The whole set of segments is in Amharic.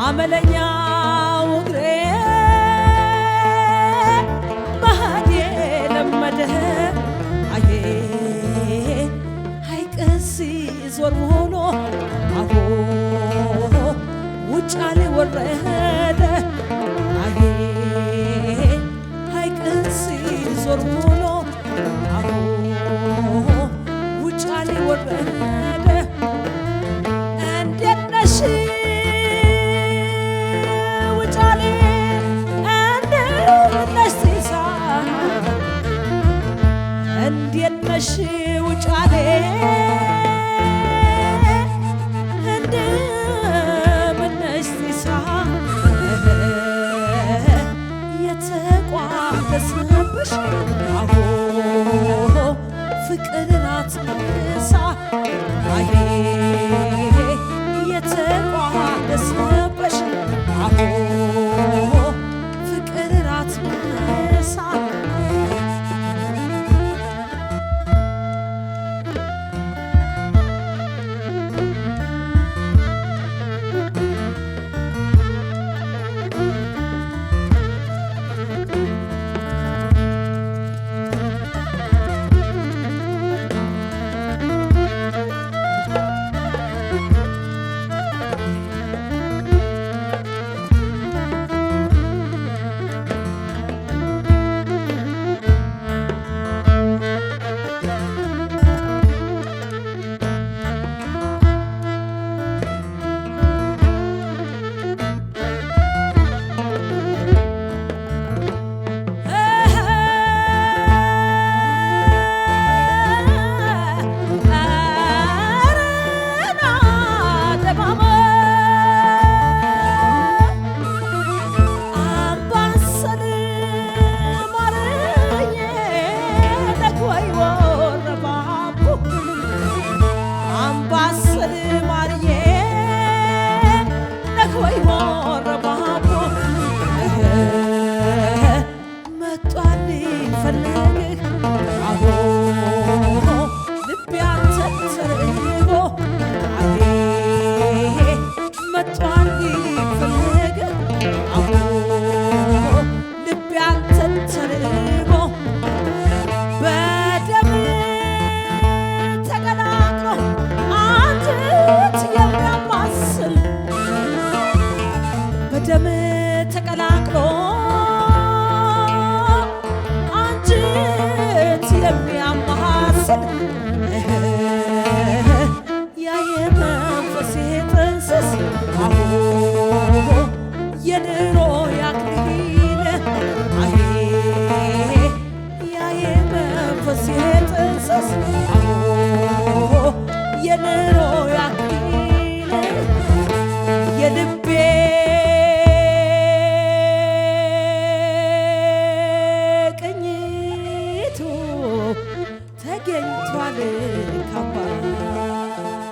አመለኛው እግሬ መሄድ የለመደ አዬ ሐይቅስ ዞር ብሎ አሆ ውጫሌ ወረደ አዬ ሐይቅስ ዞር ብሎ አሆ ውጫሌ ወረደ እንዴት ነሽ ውጫሌ እንዴት ነሽ ሲሳ እንዴት ነሽ ውጫሌ እንደምን ነሽ ሲሳ የተቋደስንብሽ አሆ ፍቅር ናት መልሳ አዬ የተቋደስንብሽ አሆ ፍቅር ናት መልሳ ደም ተቀላቅሎ አንጀት የሚያማስል ያ የመንፈሴ ጥንስስ አሆ የድሮ ያክሊል አሄ ያ የመንፈሴ ጥንስስ አሆ የድሮ ያክሊል የልቤ ተገኝቷል ካምባሰል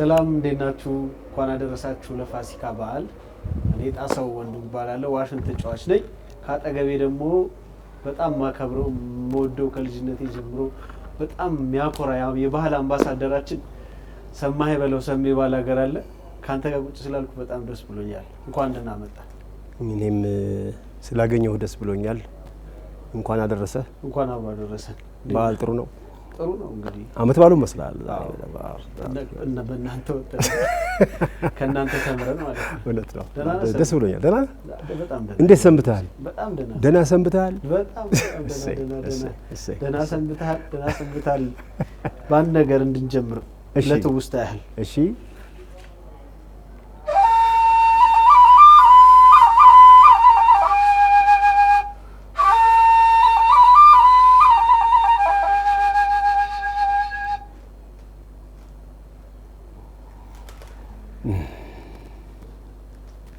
ሰላም እንዴት ናችሁ? እንኳን አደረሳችሁ ለፋሲካ በዓል። እኔ ጣሰው ወንዱ እባላለሁ፣ ዋሽንት ተጫዋች ነኝ። ካጠገቤ ደግሞ በጣም ማከብረው የምወደው ከልጅነቴ ጀምሮ በጣም የሚያኮራ የባህል አምባሳደራችን ሰማህ በለው ሰሜ ባላገር አለ። ካንተ ጋር ቁጭ ስላልኩ በጣም ደስ ብሎኛል። እንኳን ደህና መጣ። እኔም ስላገኘሁ ደስ ብሎኛል። እንኳን አደረሰ። እንኳን አብሮ አደረሰ። በዓል ጥሩ ነው። ጥሩ ነው። እንግዲህ አመት ባሉ መስላል እና በእናንተ ወጣ ከእናንተ ተምረን ማለት ነው። እውነት ነው። ደስ ብሎኛል። ደህና በጣም ደህና። እንዴት ሰንብተሃል? በጣም ደህና። ደህና ሰንብተሃል? በጣም ደህና ሰንብተሃል? ደህና ሰንብተሃል። በአንድ ነገር እንድንጀምር ለትውስታ ያህል እሺ።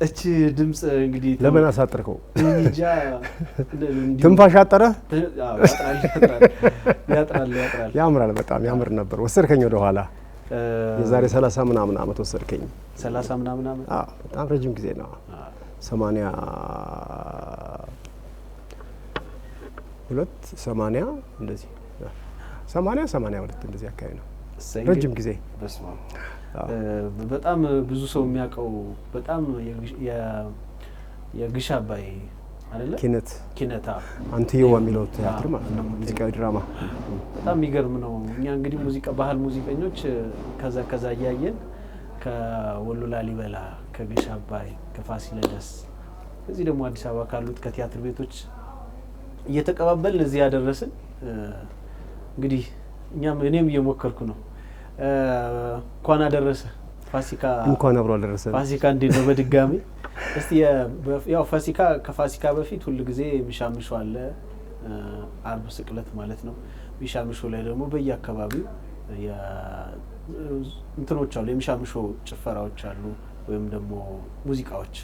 እቺ ድምጽ እንግዲህ ለምን አሳጥርከው? እንጃ ትንፋሽ አጠረ? ያጥራል። ያምራል። በጣም ያምር ነበር። ወሰድከኝ ወደ ኋላ የዛሬ 30 ምናምን አመት ወሰድከኝ። 30 ምናምን አመት? አዎ፣ በጣም ረጅም ጊዜ ነው። 82 እንደዚህ 82 እንደዚህ አካባቢ ነው። ረጅም ጊዜ በጣም ብዙ ሰው የሚያውቀው በጣም የግሽ አባይ አይደለ? ኪነታ አንትየው የሚለው ቲያትር ማለት ነው፣ ሙዚቃዊ ድራማ። በጣም የሚገርም ነው። እኛ እንግዲህ ባህል ሙዚቀኞች ከዛ እያየን ከወሎ ላሊበላ፣ ከግሽ አባይ፣ ከፋሲለደስ እዚህ ደግሞ አዲስ አበባ ካሉት ከቲያትር ቤቶች እየተቀባበልን እዚህ ያደረስን። እንግዲህ እኔም እየሞከርኩ ነው። እንኳን አደረሰ ፋሲካ። እንኳን አብሮ አደረሰ። ፋሲካ እንዴት ነው? በድጋሚ እስቲ ያው ከፋሲካ በፊት ሁሉ ጊዜ ሚሻምሾ አለ፣ አርብ ስቅለት ማለት ነው። ሚሻምሾ ላይ ደግሞ በየአካባቢው እንትኖች አሉ፣ የሚሻምሾ ጭፈራዎች አሉ ወይም ደግሞ ሙዚቃዎች።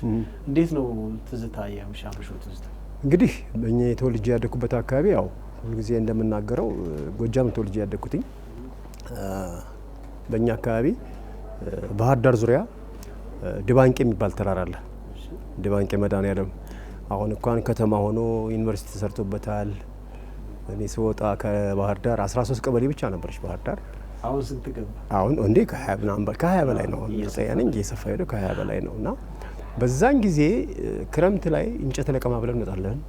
እንዴት ነው ትዝታ የሚሻምሾ ትዝታ? እንግዲህ እኛ ተወልጄ ያደኩበት አካባቢ ያው ሁሉ ጊዜ እንደምናገረው ጎጃም ተወልጄ ያደኩትኝ። በእኛ አካባቢ ባህር ዳር ዙሪያ ድባንቄ የሚባል ተራራ አለ። ድባንቄ መድኃኔዓለም አሁን እንኳን ከተማ ሆኖ ዩኒቨርሲቲ ተሰርቶበታል። እኔ ስወጣ ከባህር ዳር 13 ቀበሌ ብቻ ነበረች ባህር ዳር። አሁን ስንት ገባ? አሁን እንዴ ከ20 በላይ ነው። ያኔ እየሰፋ ሄዶ ከ20 በላይ ነው። እና በዛን ጊዜ ክረምት ላይ እንጨት ለቀማ ብለን እንወጣለን።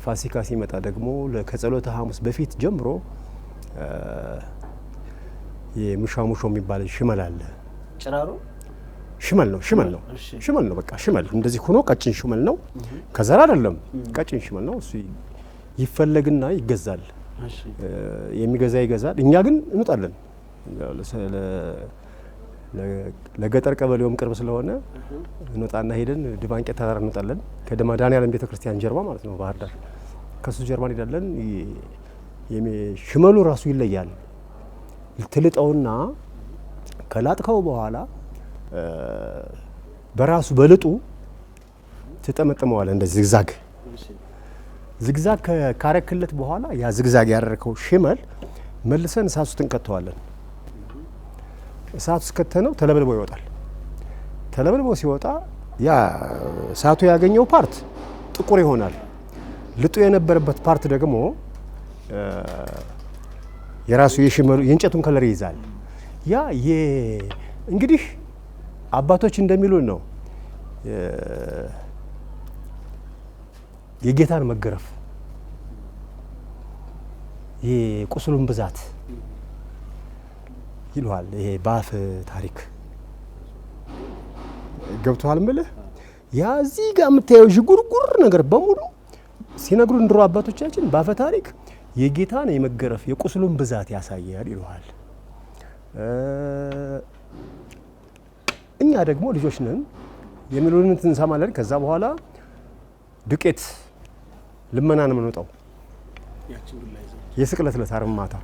ፋሲካ ሲመጣ ደግሞ ከጸሎተ ሐሙስ በፊት ጀምሮ የሙሻሙሾ የሚባል ሽመል አለ። ጭራሮ ሽመል ነው። በቃ ሽመል እንደዚህ ሆኖ ቀጭን ሽመል ነው። ከዘራ አይደለም፣ ቀጭን ሽመል ነው። እሱ ይፈለግና ይገዛል። የሚገዛ ይገዛል። እኛ ግን እንወጣለን። ለገጠር ቀበሌውም ቅርብ ስለሆነ እንወጣና ሄደን ድባንቄ ተራራ እንወጣለን። ከመድኃኔዓለም ቤተክርስቲያን ጀርባ ማለት ነው ባህር ዳር። ከሱ ጀርባ እንሄዳለን። ሽመሉ ራሱ ይለያል። ትልጠውና ከላጥከው በኋላ በራሱ በልጡ ትጠመጥመዋለህ። እንደ ዝግዛግ ካረክለት በኋላ ያ ዝግዛግ ያደረከው ሽመል መልሰን እሳት ውስጥ እንከተዋለን። እሳት ውስጥ ከተነው ተለብልቦ ይወጣል። ተለብልቦ ሲወጣ ያ እሳቱ ያገኘው ፓርት ጥቁር ይሆናል። ልጡ የነበረበት ፓርት ደግሞ የራሱ የሽመሉ የእንጨቱን ከለር ይይዛል። ያ እንግዲህ አባቶች እንደሚሉን ነው የጌታን መገረፍ፣ የቁስሉን ብዛት ይሏል። ይሄ ባፍ ታሪክ ገብቷል ምልህ። ያ እዚህ ጋር የምታየው ዥጉርጉር ነገር በሙሉ ሲነግሩን ድሮ አባቶቻችን ባፈ ታሪክ የጌታን የመገረፍ የቁስሉን ብዛት ያሳያል ይሏል። እኛ ደግሞ ልጆች ነን የሚሉንን እንሰማለን። ከዛ በኋላ ዱቄት ልመና ነው የምንወጣው። የስቅለት ዕለት ዓርብ ማታ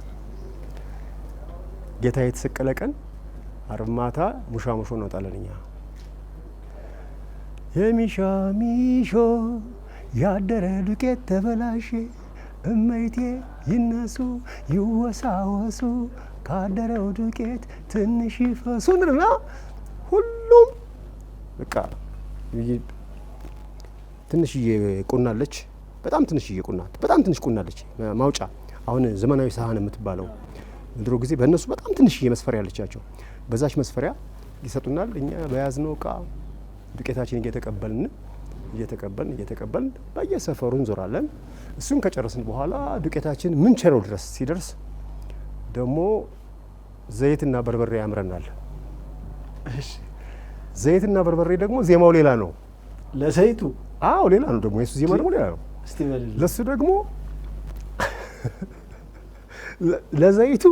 ጌታ የተሰቀለ ቀን ዓርብ ማታ ሙሻሙሾ እንወጣለን እኛ። የሚሻሚሾ ያደረ ዱቄት ተበላሸ፣ እመይቴ ይነሱ ይወሳወሱ ካደረው ዱቄት ትንሽ ይፈሱንና ሁሉም በቃ ትንሽዬ ቁናለች፣ በጣም ትንሽዬ ቁና፣ በጣም ትንሽ ቁናለች ማውጫ። አሁን ዘመናዊ ሳህን የምትባለው ድሮ ጊዜ በእነሱ በጣም ትንሽዬ መስፈሪያ አለቻቸው። በዛች መስፈሪያ ይሰጡናል። እኛ በያዝነው እቃ ዱቄታችን እየተቀበልን በየሰፈሩ እንዞራለን። እሱን ከጨረስን በኋላ ዱቄታችን ምን ቸረው ድረስ ሲደርስ ደግሞ ዘይትና በርበሬ ያምረናል። ዘይትና በርበሬ ደግሞ ዜማው ሌላ ነው። ለዘይቱ አዎ ሌላ ነው ደግሞ የሱ ዜማ ደግሞ ሌላ ነው። እስቲ በልል ለሱ ደግሞ ለዘይቱ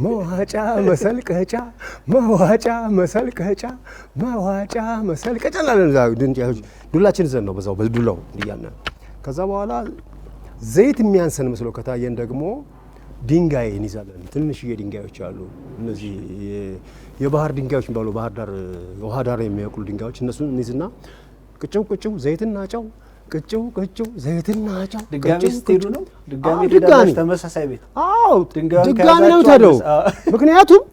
መዋጫ መሰልቀጫ መዋጫ መሰልቀጫ መዋጫ መሰልቀጫ ዱላችን ዘን ነው በዛው በዱላው እንዲያና። ከዛ በኋላ ዘይት የሚያንሰን መስሎ ከታየን ደግሞ ድንጋይ እንይዛለን። ትንሽዬ ድንጋዮች አሉ። እነዚህ የባህር ድንጋዮች የሚባሉ ባህር ዳር ውሃ ዳር የሚያውቁ ድንጋዮች እነሱን እንይዝና ቅጭው ዘይትና ጨው ቅጭው ዘይትና ጨው ድጋሚ ስትሄዱ ነው ድጋሚ ተመሳሳይ ቤት። አዎ ድጋሚ ነው የምትሄደው። ምክንያቱም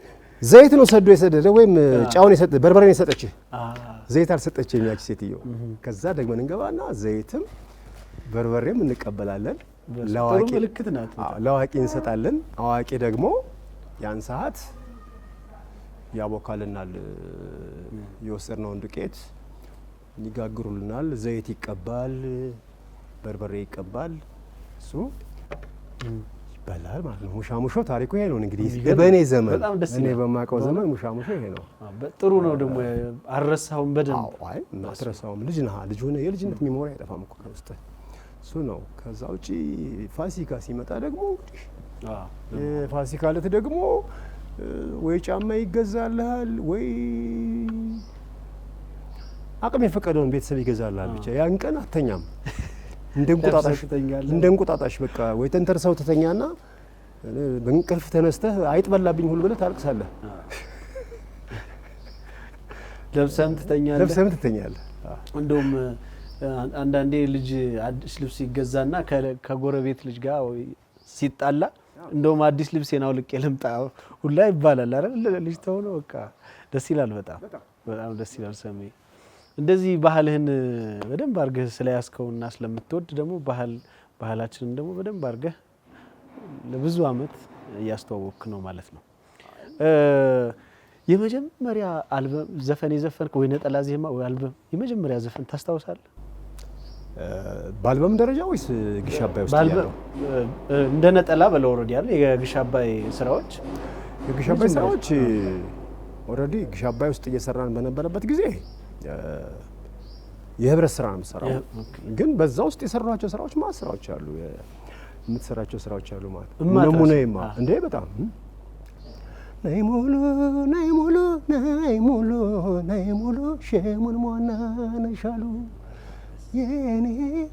ዘይት ነው ሰዶ የሰደደ ወይም ጨውን የሰጠ በርበሬን የሰጠች ዘይት አልሰጠችም ያቺ ሴትዮ። ከዛ ደግመን እንገባና ዘይትም በርበሬም እንቀበላለን። ጥሩ ምልክት ናት። ለአዋቂ እንሰጣለን። አዋቂ ደግሞ ያን ሰዓት ያቦካልናል። የወሰድነውን ዱቄት ይጋግሩልናል። ዘይት ይቀባል፣ በርበሬ ይቀባል፣ እሱ ይበላል ማለት ነው። ሙሻሙሾ ታሪኩ ይሄ ነው እንግዲህ በእኔ ዘመን፣ እኔ በማውቀው ዘመን ሙሻሙሾ ይሄ ነው። ጥሩ ነው ደግሞ አልረሳሁም በደንብ። አይ አትረሳውም። ልጅ ነህ፣ ልጅ ሆነ የልጅነት ሚሞሪ አይጠፋም እኮ ከውስጥ እሱ ነው። ከዛ ውጪ ፋሲካ ሲመጣ ደግሞ እንግዲህ ፋሲካ ዕለት ደግሞ ወይ ጫማ ይገዛልሃል ወይ አቅም የፈቀደውን ቤተሰብ ይገዛልሃል። ብቻ ያን ቀን አተኛም እንደ እንቁጣጣሽ በቃ ወይ ተንተርሰው ተተኛና በእንቅልፍ ተነስተህ አይጥ በላብኝ ሁሉ ብለህ ታልቅሳለህ። ለብሰም ትተኛለህ። እንደውም አንዳንዴ ልጅ አዲስ ልብስ ይገዛና ከጎረቤት ልጅ ጋር ሲጣላ እንደውም አዲስ ልብሴን አውልቄ ልምጣ ሁላ ይባላል አይደል? ልጅ ተሆነ በቃ ደስ ይላል። በጣም ደስ ይላል። ሰሜ እንደዚህ ባህልህን በደንብ አድርገህ ስለያዝከውና ስለምትወድ ደግሞ ባህላችንን ደግሞ በደንብ አድርገህ ለብዙ አመት እያስተዋወቅክ ነው ማለት ነው። የመጀመሪያ አልበም ዘፈን የዘፈንክ ወይ ነጠላ ዜማ ወይ አልበም የመጀመሪያ ዘፈን ታስታውሳለህ? በአልበም ደረጃ ወይስ ግሽ አባይ ውስጥ ያለው? እንደ ነጠላ በለው ኦልሬዲ አይደል? የግሽ አባይ ስራዎች ኦልሬዲ ግሽ አባይ ውስጥ እየሰራን በነበረበት ጊዜ የህብረት ስራ ነው የምሰራው። ግን በዛ ውስጥ የሰራቸው ስራዎች ማለት ስራዎች አሉ፣ የምትሰራቸው ስራዎች አሉ ማለት ነሙነይማ እንዴ በጣም ናይ ሙሉ ሸሙን ሞና ነሻሉ የኔ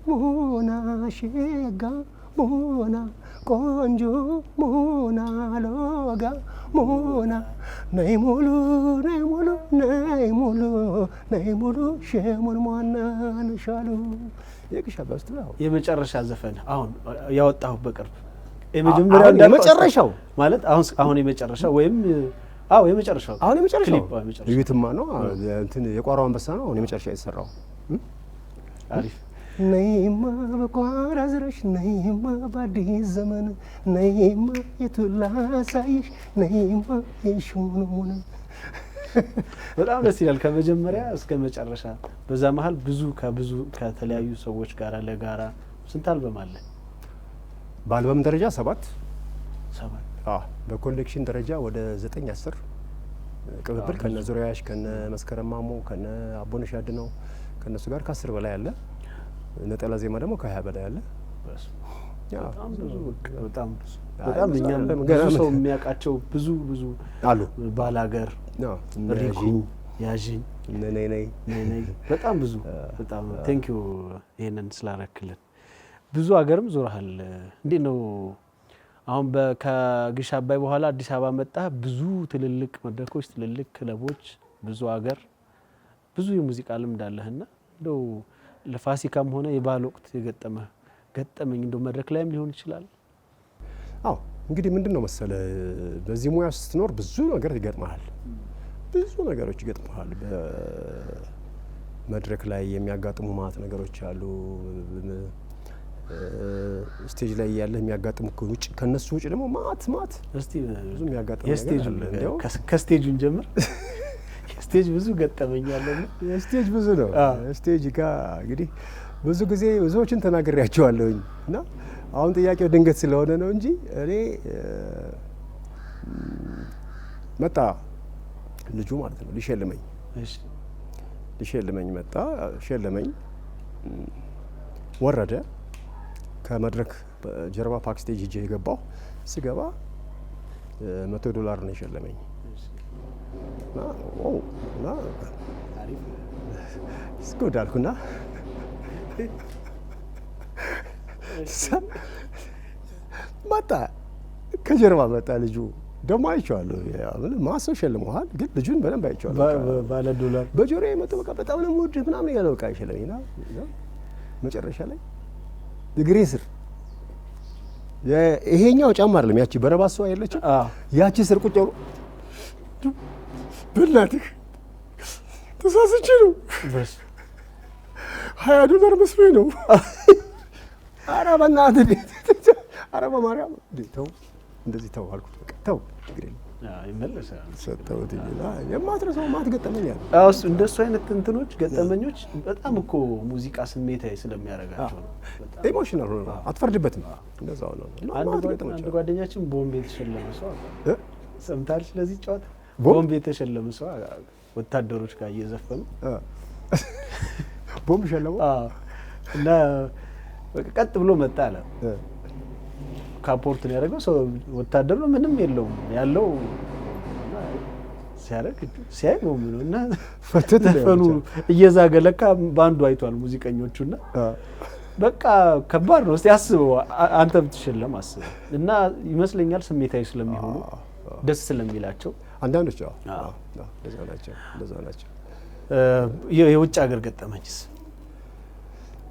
ሞና ሸጋ ሞና ቆንጆ ሞና ሎጋ ሞና ናይ ሙሉ ሸሙን ሞና ነሻሉ የግሽ አባይ ውስጥ ነው። የመጨረሻ ዘፈን አሁን ያወጣው በቅርብ የመጨረሻው ማለት አሁን የመጨረሻው ወይም የመጨረሻው ልዩትማ ነው እንትን የቋራው አንበሳ ነው አሁን የመጨረሻ የተሰራው። አሪፍ ነይማ በቋራ ዝረሽ ነይማ በአዲስ ዘመን ነይማ የቱላ ሳይሽ ነይማ የሹኑሙን በጣም ደስ ይላል። ከመጀመሪያ እስከ መጨረሻ በዛ መሃል ብዙ ከተለያዩ ሰዎች ጋር ለጋራ ስንት አልበም አለ? በአልበም ደረጃ 7 በኮሌክሽን ደረጃ ወደ 9-10 ቅብብል ከነ ዙሪያሽ ከነ መስከረም ማሞ ከነ አቦነሽ አድነው ከነሱ ጋር ከ10 በላይ አለ። ነጠላ ዜማ ደግሞ ከ20 በላይ አለ። በጣም እኛም ብዙ ሰው የሚያውቃቸው ብዙ አሉ። ባላገር ሪኩ ያዥኝ ነይ በጣም ብዙ በጣም ቴንክ ዩ ይሄንን ስላረክልን። ብዙ ሀገርም ዞርሃል። እንዴት ነው አሁን ከግሽ አባይ በኋላ አዲስ አበባ መጣ? ብዙ ትልልቅ መድረኮች፣ ትልልቅ ክለቦች፣ ብዙ ሀገር ብዙ የሙዚቃ ልምድ አለህና እንደው ለፋሲካም ሆነ የባህል ወቅት ገጠመኝ እንደው መድረክ ላይም ሊሆን ይችላል። አዎ እንግዲህ ምንድን ነው መሰለ በዚህ ሙያ ስትኖር ብዙ ነገር ይገጥመሃል። ብዙ ነገሮች ይገጥመሃል። በመድረክ ላይ የሚያጋጥሙ ማት ነገሮች አሉ። ስቴጅ ላይ ያለ የሚያጋጥሙ ውጭ ከነሱ ውጭ ደግሞ ማት እስቲ ብዙ የሚያጋጥሙ ነገር አለ። ከስቴጁን ጀምር። ስቴጅ ብዙ ገጠመኛለና ስቴጅ ብዙ ነው። ስቴጅ ጋር እንግዲህ ብዙ ጊዜ ብዙዎችን ተናግሬያቸዋለሁኝ እና አሁን ጥያቄው ድንገት ስለሆነ ነው እንጂ እኔ መጣ ልጁ ማለት ነው ሊሸልመኝ። እሺ ሊሸልመኝ መጣ። ሸለመኝ፣ ወረደ ከመድረክ ጀርባ ፓክ ስቴጅ ሄጄ የገባው ስገባ $100 ነው የሸለመኝ። እና ታሪፍ ስኩድ አልኩና መጣ ከጀርባ መጣ ልጁ። ደግሞ አይቼዋለሁ። ማሰው ሸልመዋል፣ ግን ልጁን በደንብ አይቼዋለሁ። ባለ ዶላር በጆሮዬ መጥቶ በቃ በጣም ነው የምወድህ ምናምን እያለ በቃ ይሸለመኝና መጨረሻ ላይ እግሬ ስር ይሄኛው ጫማ አይደለም ያቺ በረባሷ ያለችው ያቺ ስር ቁጭ ብሎ በእናትህ ተሳስቼ ነው $20 መስሎኝ ነው። ኧረ በእናትህ ኧረ በማርያም ተው እንደዚህ ተው አልኩት። በቃ ተው ችግር የለም ይመለሳል። ሰጠሁት እና የማትረሳው ማት ገጠመኛል። እሱ እንደሱ አይነት እንትኖች ገጠመኞች በጣም እኮ ሙዚቃ ስሜታዊ ስለሚያደርጋቸው ነው። ኢሞሽናል ሆነ አትፈርድበትም። እንደዛው ነው። አንድ ጓደኛችን ቦምብ የተሸለመ ሰው ሰምታል። ስለዚህ ጨዋታ ቦምብ የተሸለመ ሰው ወታደሮች ጋር እየዘፈኑ ቦምብ ሸለሙ እና ቀጥ ብሎ መጣ አለ። ካፖርት ነው ያደረገው ሰው ወታደሩ ምንም የለውም ያለው ሲያይ ቦምብ ነው እና ዘፈኑ እየዛገ ለካ ባንዱ አይቷል ሙዚቀኞቹና በቃ ከባድ ነው። እስቲ አስበው አንተ ብትሸለም አስበው። እና ይመስለኛል ስሜታዊ ስለሚሆኑ ደስ ስለሚላቸው አንዳንዶች እንደዛ ናቸው። የውጭ ሀገር ገጠመኝስ?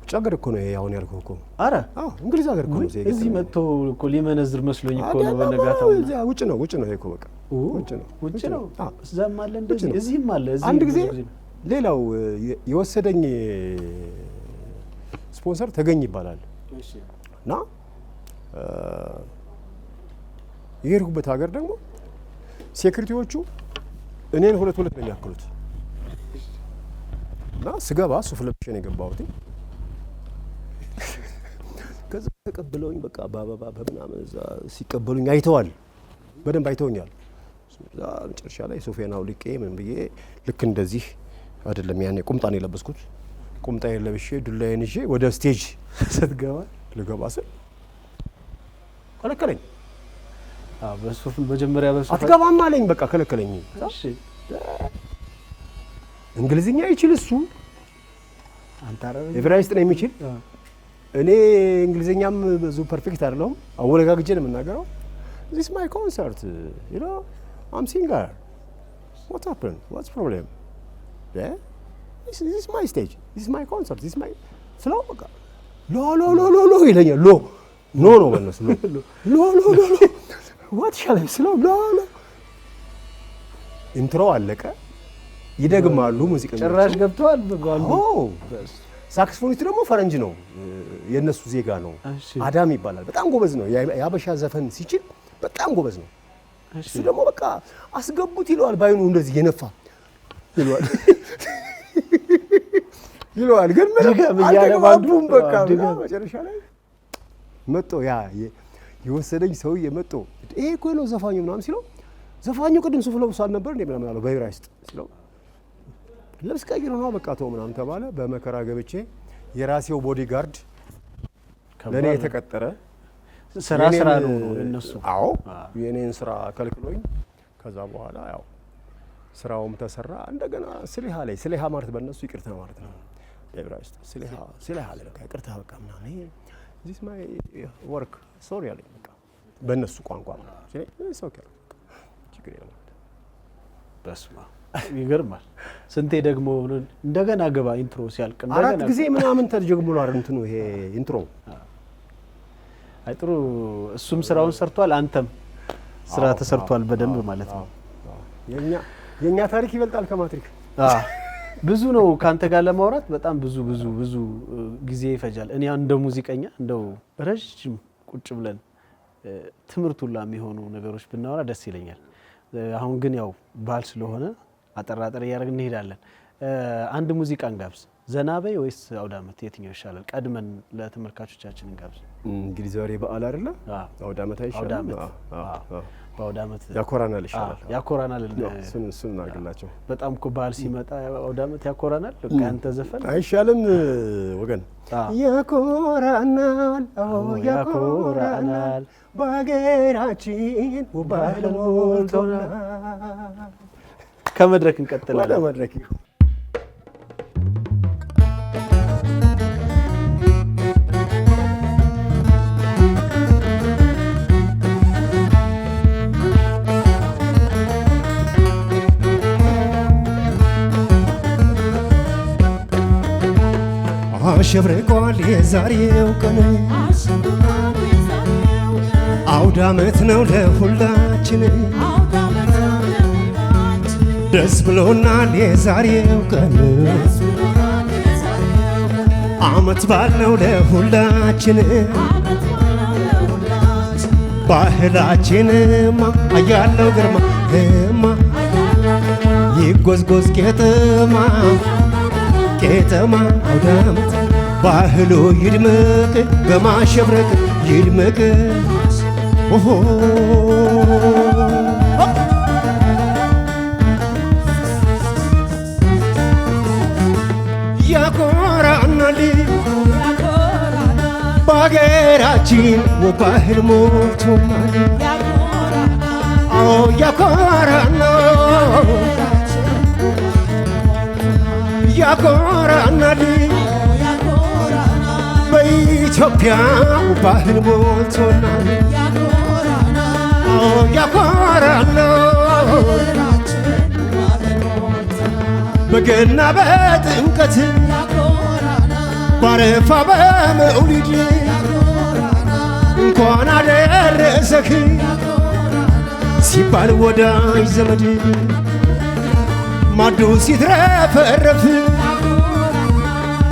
ውጭ ሀገር እኮ ነው አሁን ያልኩህ እኮ። ኧረ እንግሊዝ ሀገር እኮ ነው። እዚህ መጥቶ እኮ ሊመነዝር መስሎኝ እኮ ነው በነጋታው። ውጭ ነው ይሄ እኮ በቃ ውጭ ነው። እዛም አለ እንደዚህ እዚህም አለ። እዚህ አንድ ጊዜ ሌላው የወሰደኝ ስፖንሰር ተገኝ ይባላል እና የሄድኩበት ሀገር ደግሞ ሴኩሪቲዎቹ እኔን ሁለት ነው የሚያክሉት እና ስገባ ሱፍ ለብሼ ነው የገባሁት። ከዛ ተቀበለውኝ በቃ በአበባ በምናምን እዛ ሲቀበሉኝ አይተዋል፣ በደንብ አይተውኛል። እዛ መጨረሻ ላይ ሱፌን አውልቄ ምን ብዬ ልክ እንደዚህ አይደለም ያኔ ቁምጣ ነው የለበስኩት። ቁምጣዬን ለብሼ ዱላዬን ይዤ ወደ ስቴጅ ልገባ ስል ከለከለኝ። በሱፍ መጀመሪያ በሱፍ አትገባም አለኝ። በቃ ከለከለኝ። እሺ እንግሊዝኛ ይችል እሱ ኤብራይስጥ ነው የሚችል። እኔ እንግሊዝኛም ብዙ ፐርፌክት አይደለሁም። አወለጋግጄ ነው የምናገረው። this my concert, you know, I'm singer. What happened? What's problem? Yeah? This is my stage. This is my concert. This is my slow በቃ ሎ ይለኛል። ኖ በእነሱ ሎ what shall I slow ሎ ኢንትሮ አለቀ። ይደግማሉ ሙዚቀኞች ጭራሽ ገብተዋል በጓሉ። ሳክስፎኒስት ደግሞ ፈረንጅ ነው፣ የነሱ ዜጋ ነው። አዳም ይባላል። በጣም ጎበዝ ነው። የአበሻ ዘፈን ሲችል በጣም ጎበዝ ነው። እሱ ደግሞ በቃ አስገቡት ይለዋል። ባይኑ እንደዚህ የነፋ ይለዋል ግን አልተግባቡም። በቃ መጨረሻ ላይ መጥቶ ያ የወሰደኝ ሰውዬ መጥቶ ይሄ እኮ ነው ዘፋኙ ምናምን ሲለው፣ ዘፋኙ ቅድም ሱፍ ለብሷል ነበር እንዴ ምናምን አለው በዕብራይስጥ ሲለው፣ ልብስ ቀይሮ ነው በቃ ተው ምናምን ተባለ። በመከራ ገብቼ የራሴው ቦዲ ጋርድ ለኔ የተቀጠረ ስራ ነው እነሱ። አዎ የኔን ስራ ከልክሎኝ ከዛ በኋላ ያው ስራውም ተሰራ። እንደገና ስሊሃ ማለት በእነሱ ይቅርታ ማለት ነው። በዕብራይስጥ ስሊሃ አለ በቃ ይቅርታ በቃ ምናምን this my work sorry አለኝ በቃ በእነሱ ቋንቋ ነው ስለዚህ ኦኬ ችግር የለም። በስማ ይገርማል። ስንቴ ደግሞ እንደገና ገባ ኢንትሮ ሲያልቅ እንደገና 4 ጊዜ ምናምን ተጀግሙሏል እንትኑ ይሄ ኢንትሮ። አይ ጥሩ እሱም ስራውን ሰርቷል አንተም ስራ ተሰርቷል በደንብ ማለት ነው የኛ ታሪክ ይበልጣል ከማትሪክ ብዙ ነው ካንተ ጋር ለማውራት በጣም ብዙ ጊዜ ይፈጃል እኔ እንደ ሙዚቀኛ እንደው ረጅም ቁጭ ብለን ትምርቱላ የሚሆኑ ነገሮች ብናወራ ደስ ይለኛል አሁን ግን ያው ባል ስለሆነ አጠራጠር ያረግ እንሄዳለን አንድ ሙዚቃ እንጋብዝ ዘናበይ ወይስ አውዳመት የትኛው ይሻላል ቀድመን ለተመልካቾቻችን እንጋብዝ እንግዲህ ዛሬ በዓል አይደለ አውዳመት አይሻልም በአውዳመት ያኮራናል ይሻላል ያኮራናል እሱን እናርግላቸው በጣም እኮ ባህል ሲመጣ አውዳመት ያኮራናል ለካ አንተ ዘፈን አይሻልም ወገን ያኮራናል ያኮራናል በአገራችን ባህል ሞልቶናል ከመድረክ እንቀጥላለን ወደ መድረክ አሸብርቋል የዛሬው ቀን አውዳመት ነው ለሁላችን ደስ ብሎናል የዛሬው ቀን አመት በዓል ነው ለሁላችን ባህላችንማ አያለው ግርማ ይጎዝጎዝ ቄጠማ አውዳመት ባህሉ ይድመቅ በማሸብረቅ ይድመቅ ኦሆ ያኮራናል በአገራችን ባህል ሞልቶናል ያኮራናል በኢትዮጵያ ባህል ሞልቶናል ያኮራናል በገና በጥምቀት ባረፋ በመውሊድ እንኳን አደረሰህ ሲባል ወዳጅ ዘመድ ማዱ ሲትረፈረፍ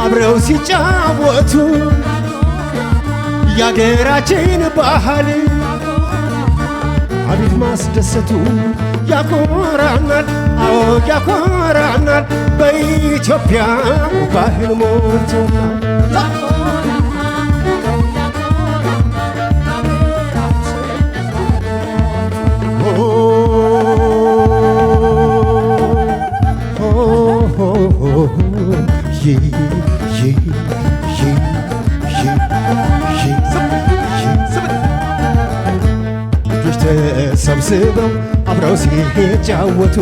አብረው ሲጫወቱ ያገራችን ባህል አቤት ማስደሰቱ ያኮራናል ያኮራናል በኢትዮጵያ ባህል ሞልቶናል ልጆች ተሰብስበው አብረው ሲጫወቱ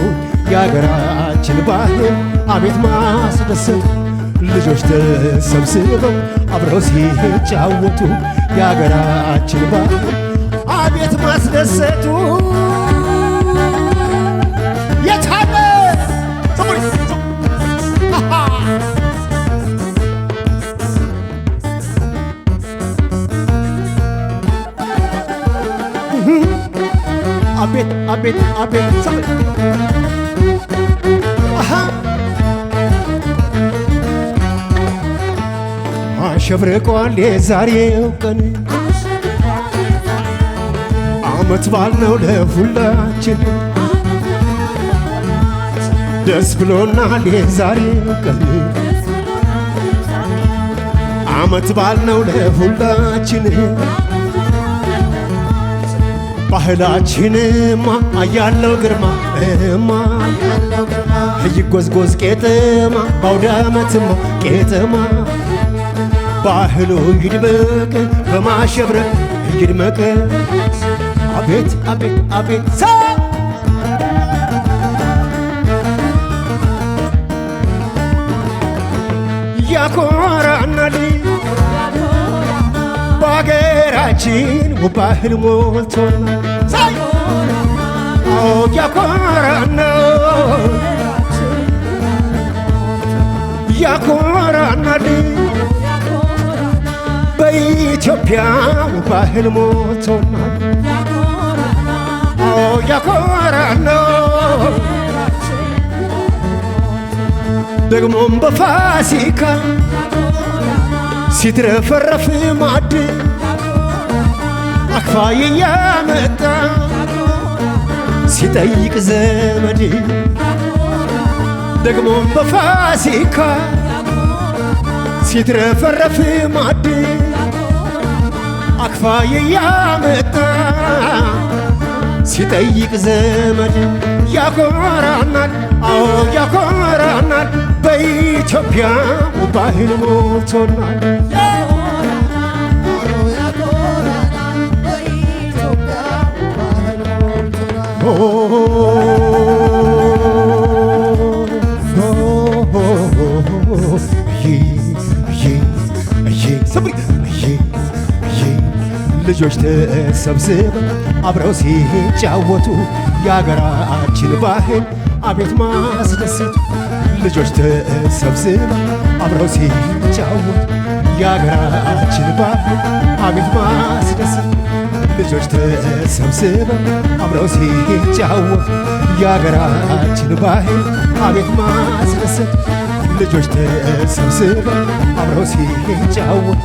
የአገራችን ባህል አቤት ማስደሰቱ ልጆች ተሰብስበው አብረው ሲጫወቱ የአገራችን ባህል አቤት ማስደሰቱ የታለ አቤት አሸብርቋል የዛሬው ቀን አመት በዓል ነው ለሁላችን ደስ ብሎናል የዛሬው ቀን አመት በዓል ነው ለሁላችን ባህላችንማ አያለው ግርማ ይጎዝጎዝ ቄጠማ በአውዳመትማ ቄጠማ ባህሉ ይድመቅ በማሸብረቅ ይድመቅ አቤት ያኮራናል በአገራችን ባህል ሞልቶናል ያኮራናል በኢትዮጵያ ባህል ሞልቶናል። አዎ ያኮራል። ደግሞም በፋሲካ ሲትረፈረፍ ማዕድ አክፋይ እያመጣ ሲጠይቅ ዘመድ ደግሞም በፋሲካ ሲትረፈረፍ ማዕድ አክፋይ እያመጣ ሲጠይቅ ዘመድ ያኮራናል። አዎ ያኮራናል። በኢትዮጵያ ባህል ሞልቶናል። ልጆች ተሰብስበው አብረው ሲጫወቱ የአገራችን ባህል አቤት ማስደሰቱ። ልጆች ተሰብስበው አብረው ሲጫወቱ የአገራችን ባህል አቤት ማስደሰቱ። ልጆች ተሰብስበው አብረው ሲጫወቱ የአገራችን ባህል አቤት ማስደሰቱ። ልጆች ተሰብስበው አብረው ሲጫወቱ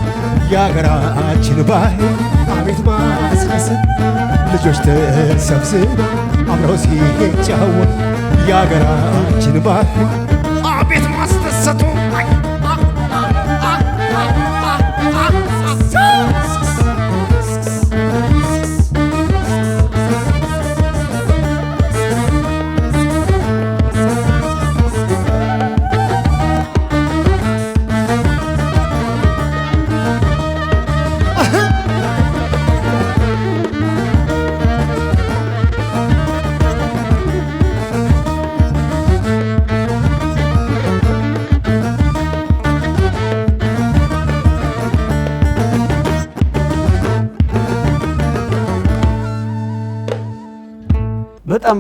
የአገራችን ባህል አቤት ማስደሰት። ልጆች ተሰብስበው አብረው ሲጫወቱ የአገራችን ባህል አቤት ማስደሰቱ።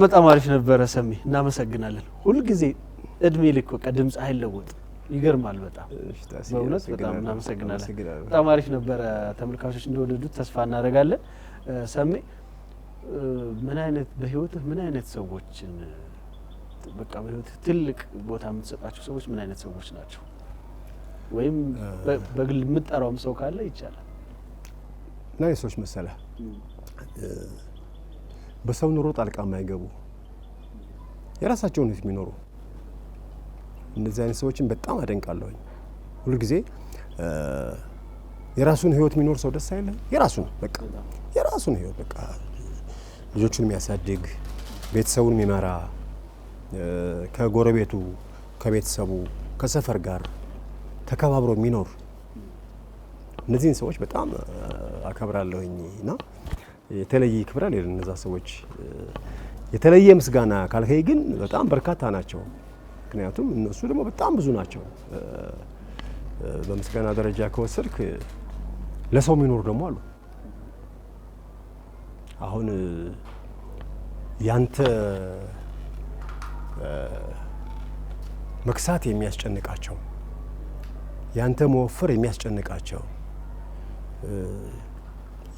በጣም አሪፍ ነበረ ሰሜ፣ እናመሰግናለን። ሁልጊዜ እድሜ ልክ በቃ ድምጽ አይለወጥ፣ ይገርማል በጣም በእውነት በጣም እናመሰግናለን። በጣም አሪፍ ነበረ። ተመልካቾች እንደወደዱት ተስፋ እናደርጋለን። ሰሜ ምን አይነት በህይወትህ ምን አይነት ሰዎችን በቃ በህይወትህ ትልቅ ቦታ የምትሰጣቸው ሰዎች ምን አይነት ሰዎች ናቸው? ወይም በግል የምትጠራውም ሰው ካለ ይቻላል። ምን አይነት ሰዎች መሰለህ? በሰው ኑሮ ጣልቃ የማይገቡ የራሳቸውን ህይወት የሚኖሩ እነዚህ አይነት ሰዎችን በጣም አደንቃለሁኝ። ሁሉ ጊዜ የራሱን ህይወት የሚኖር ሰው ደስ አይልም? የራሱን ህይወት በቃ ልጆቹን የሚያሳድግ ቤተሰቡን የሚመራ ከጎረቤቱ ከቤተሰቡ ከሰፈር ጋር ተከባብሮ የሚኖር እነዚህን ሰዎች በጣም አከብራለሁኝ እና የተለየ ክብር አለ ለነዛ ሰዎች። የተለየ ምስጋና ካልከይ ግን በጣም በርካታ ናቸው። ምክንያቱም እነሱ ደግሞ በጣም ብዙ ናቸው። በምስጋና ደረጃ ከወሰድክ ለሰው የሚኖሩ ደግሞ አሉ። አሁን ያንተ መክሳት የሚያስጨንቃቸው፣ ያንተ መወፈር የሚያስጨንቃቸው፣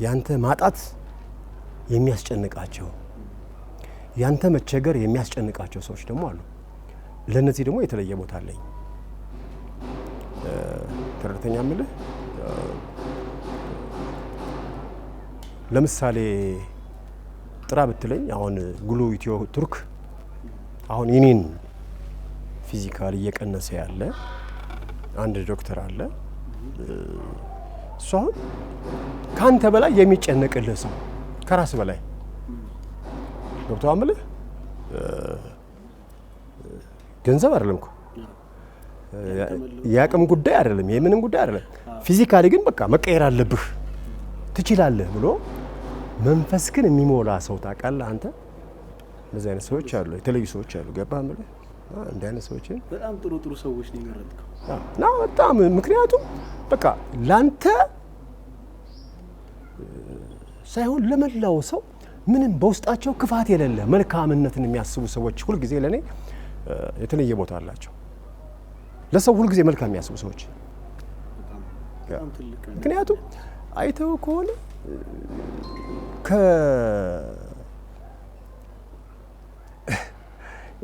ያንተ ማጣት የሚያስጨንቃቸው፣ ያንተ መቸገር የሚያስጨንቃቸው ሰዎች ደግሞ አሉ። ለነዚህ ደግሞ የተለየ ቦታ አለኝ። ተረተኛ ምልህ ለምሳሌ ጥራ ብትለኝ አሁን ጉሉ ኢትዮ ቱርክ አሁን የኔን ፊዚካል እየቀነሰ ያለ አንድ ዶክተር አለ። እሱ አሁን ካንተ በላይ የሚጨነቅልህ ሰው ከራስ በላይ ዶክተር አምልህ ገንዘብ አይደለም እኮ ያቅም ጉዳይ አይደለም፣ የምንም ጉዳይ አይደለም። ፊዚካሊ ግን በቃ መቀየር አለብህ ትችላለህ ብሎ መንፈስክን የሚሞላ ሰው ታውቃለህ አንተ። እንደዚህ አይነት ሰዎች አሉ፣ የተለዩ ሰዎች አሉ። ገባህ ማለት እንደ አይነት ሰዎች በጣም ጥሩ ሰዎች ነው የመረጥከው እና በጣም ምክንያቱም በቃ ላንተ ሳይሆን ለመላው ሰው ምንም በውስጣቸው ክፋት የሌለ መልካምነትን የሚያስቡ ሰዎች ሁልጊዜ ለኔ የተለየ ቦታ አላቸው። ለሰው ሁልጊዜ መልካም የሚያስቡ ሰዎች በጣም ትልቅ ነው። ምክንያቱም አይተው ከሆነ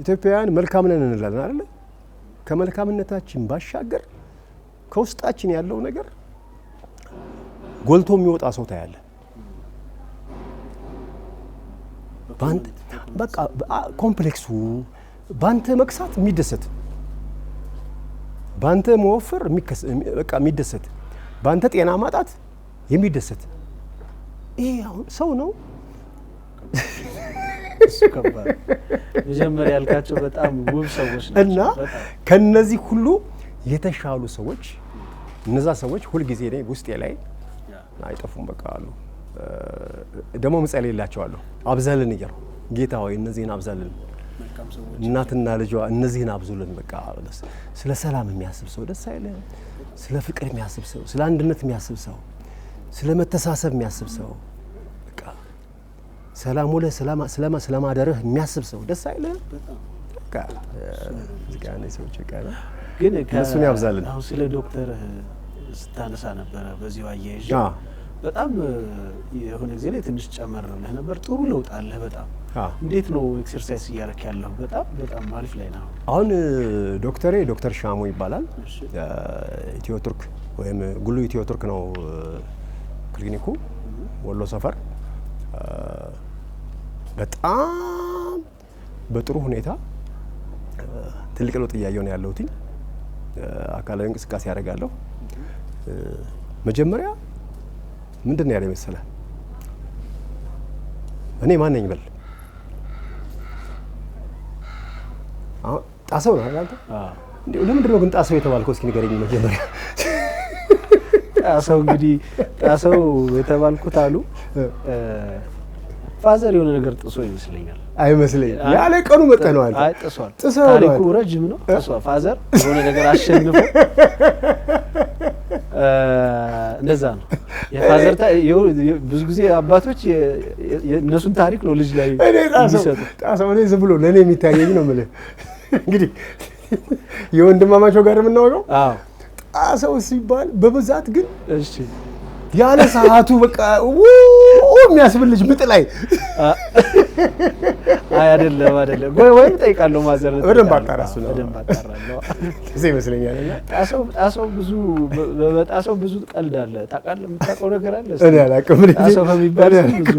ኢትዮጵያውያን መልካም ነን እንላለን አይደል? ከመልካምነታችን ባሻገር ከውስጣችን ያለው ነገር ጎልቶ የሚወጣ ሰው ታያለ። በቃ ኮምፕሌክሱ ባንተ መክሳት የሚደሰት፣ ባንተ መወፈር በቃ የሚደሰት፣ ባንተ ጤና ማጣት የሚደሰት ይሄ አሁን ሰው ነው። እሱ ከባድ መጀመሪያ ያልካቸው በጣም ውብ ሰዎች ናቸው እና ከነዚህ ሁሉ የተሻሉ ሰዎች እነዛ ሰዎች ሁልጊዜ እኔ ውስጤ ላይ አይጠፉም። በቃ አሉ ደግሞ ምጸልይላቸዋለሁ አብዛልን እያሉ ጌታ ሆይ እነዚህን አብዛልን፣ እናትና ልጇ እነዚህን አብዙልን። በቃ ስለ ሰላም የሚያስብ ሰው ደስ አይልም? ስለ ፍቅር የሚያስብ ሰው፣ ስለ አንድነት የሚያስብ ሰው፣ ስለ መተሳሰብ የሚያስብ ሰው፣ በቃ ሰላም ወለ ስለማደረህ የሚያስብ ሰው ደስ አይልም? በቃ ዝጋኔ ሰዎች ይቀር ግን እሱን ያብዛልን። አሁን ስለ ዶክተር ስታነሳ ነበረ በዚሁ አያይዤ በጣም የሆነ ጊዜ ላይ ትንሽ ጨመር ብለህ ነበር። ጥሩ ለውጥ አለህ በጣም። እንዴት ነው ኤክሰርሳይዝ እያደረክ ያለው? በጣም አሪፍ ላይ ነው። አሁን ዶክተሬ ዶክተር ሻሙ ይባላል። ኢትዮ ቱርክ ወይም ጉሉ ኢትዮ ቱርክ ነው ክሊኒኩ ወሎ ሰፈር። በጣም በጥሩ ሁኔታ ትልቅ ለውጥ እያየሁ ነው ያለሁት። አካላዊ እንቅስቃሴ ያደርጋለሁ። መጀመሪያ ምንድን ነው ያለኝ መሰለህ? እኔ ማን ነኝ በል። አሁን ጣሰው ነው አይደል? እንዴ ለምንድን ነው ግን ጣሰው የተባልከው? እስኪ ንገረኝ መጀመሪያ። ጣሰው እንግዲህ ጣሰው የተባልኩት አሉ ፋዘር የሆነ ነገር ጥሶ ይመስለኛል። አይመስለኝም። ያለ ቀኑ መጠነዋል። አይ ጥሷል። ታሪኩ ረጅም ነው። ጥሷል። ፋዘር የሆነ ነገር አሸንፎ እንደዛ ነው። የፋዘር ብዙ ጊዜ አባቶች የእነሱን ታሪክ ነው ልጅ ላይ የሚሰጡ። ጣሰው እኔ ዝም ብሎ ለእኔ የሚታየኝ ነው የምልህ። እንግዲህ የወንድማማቸው ጋር የምናወቀው ጣሰው ሲባል በብዛት ግን እሺ ያለ ሰዓቱ በቃ የሚያስብል ልጅ ምጥ ላይ አይ አይደለም ወይም ጠይቃለሁ ማዘር በደንብ አጣራሱ ነው በደንብ አጣራለሁ እዚህ ይመስለኛል። እና ጣሰው ብዙ ቀልድ አለ። ታውቃለህ? የምታውቀው ነገር አለ? እኔ አላውቅም። ጣሰው በሚባል ብዙ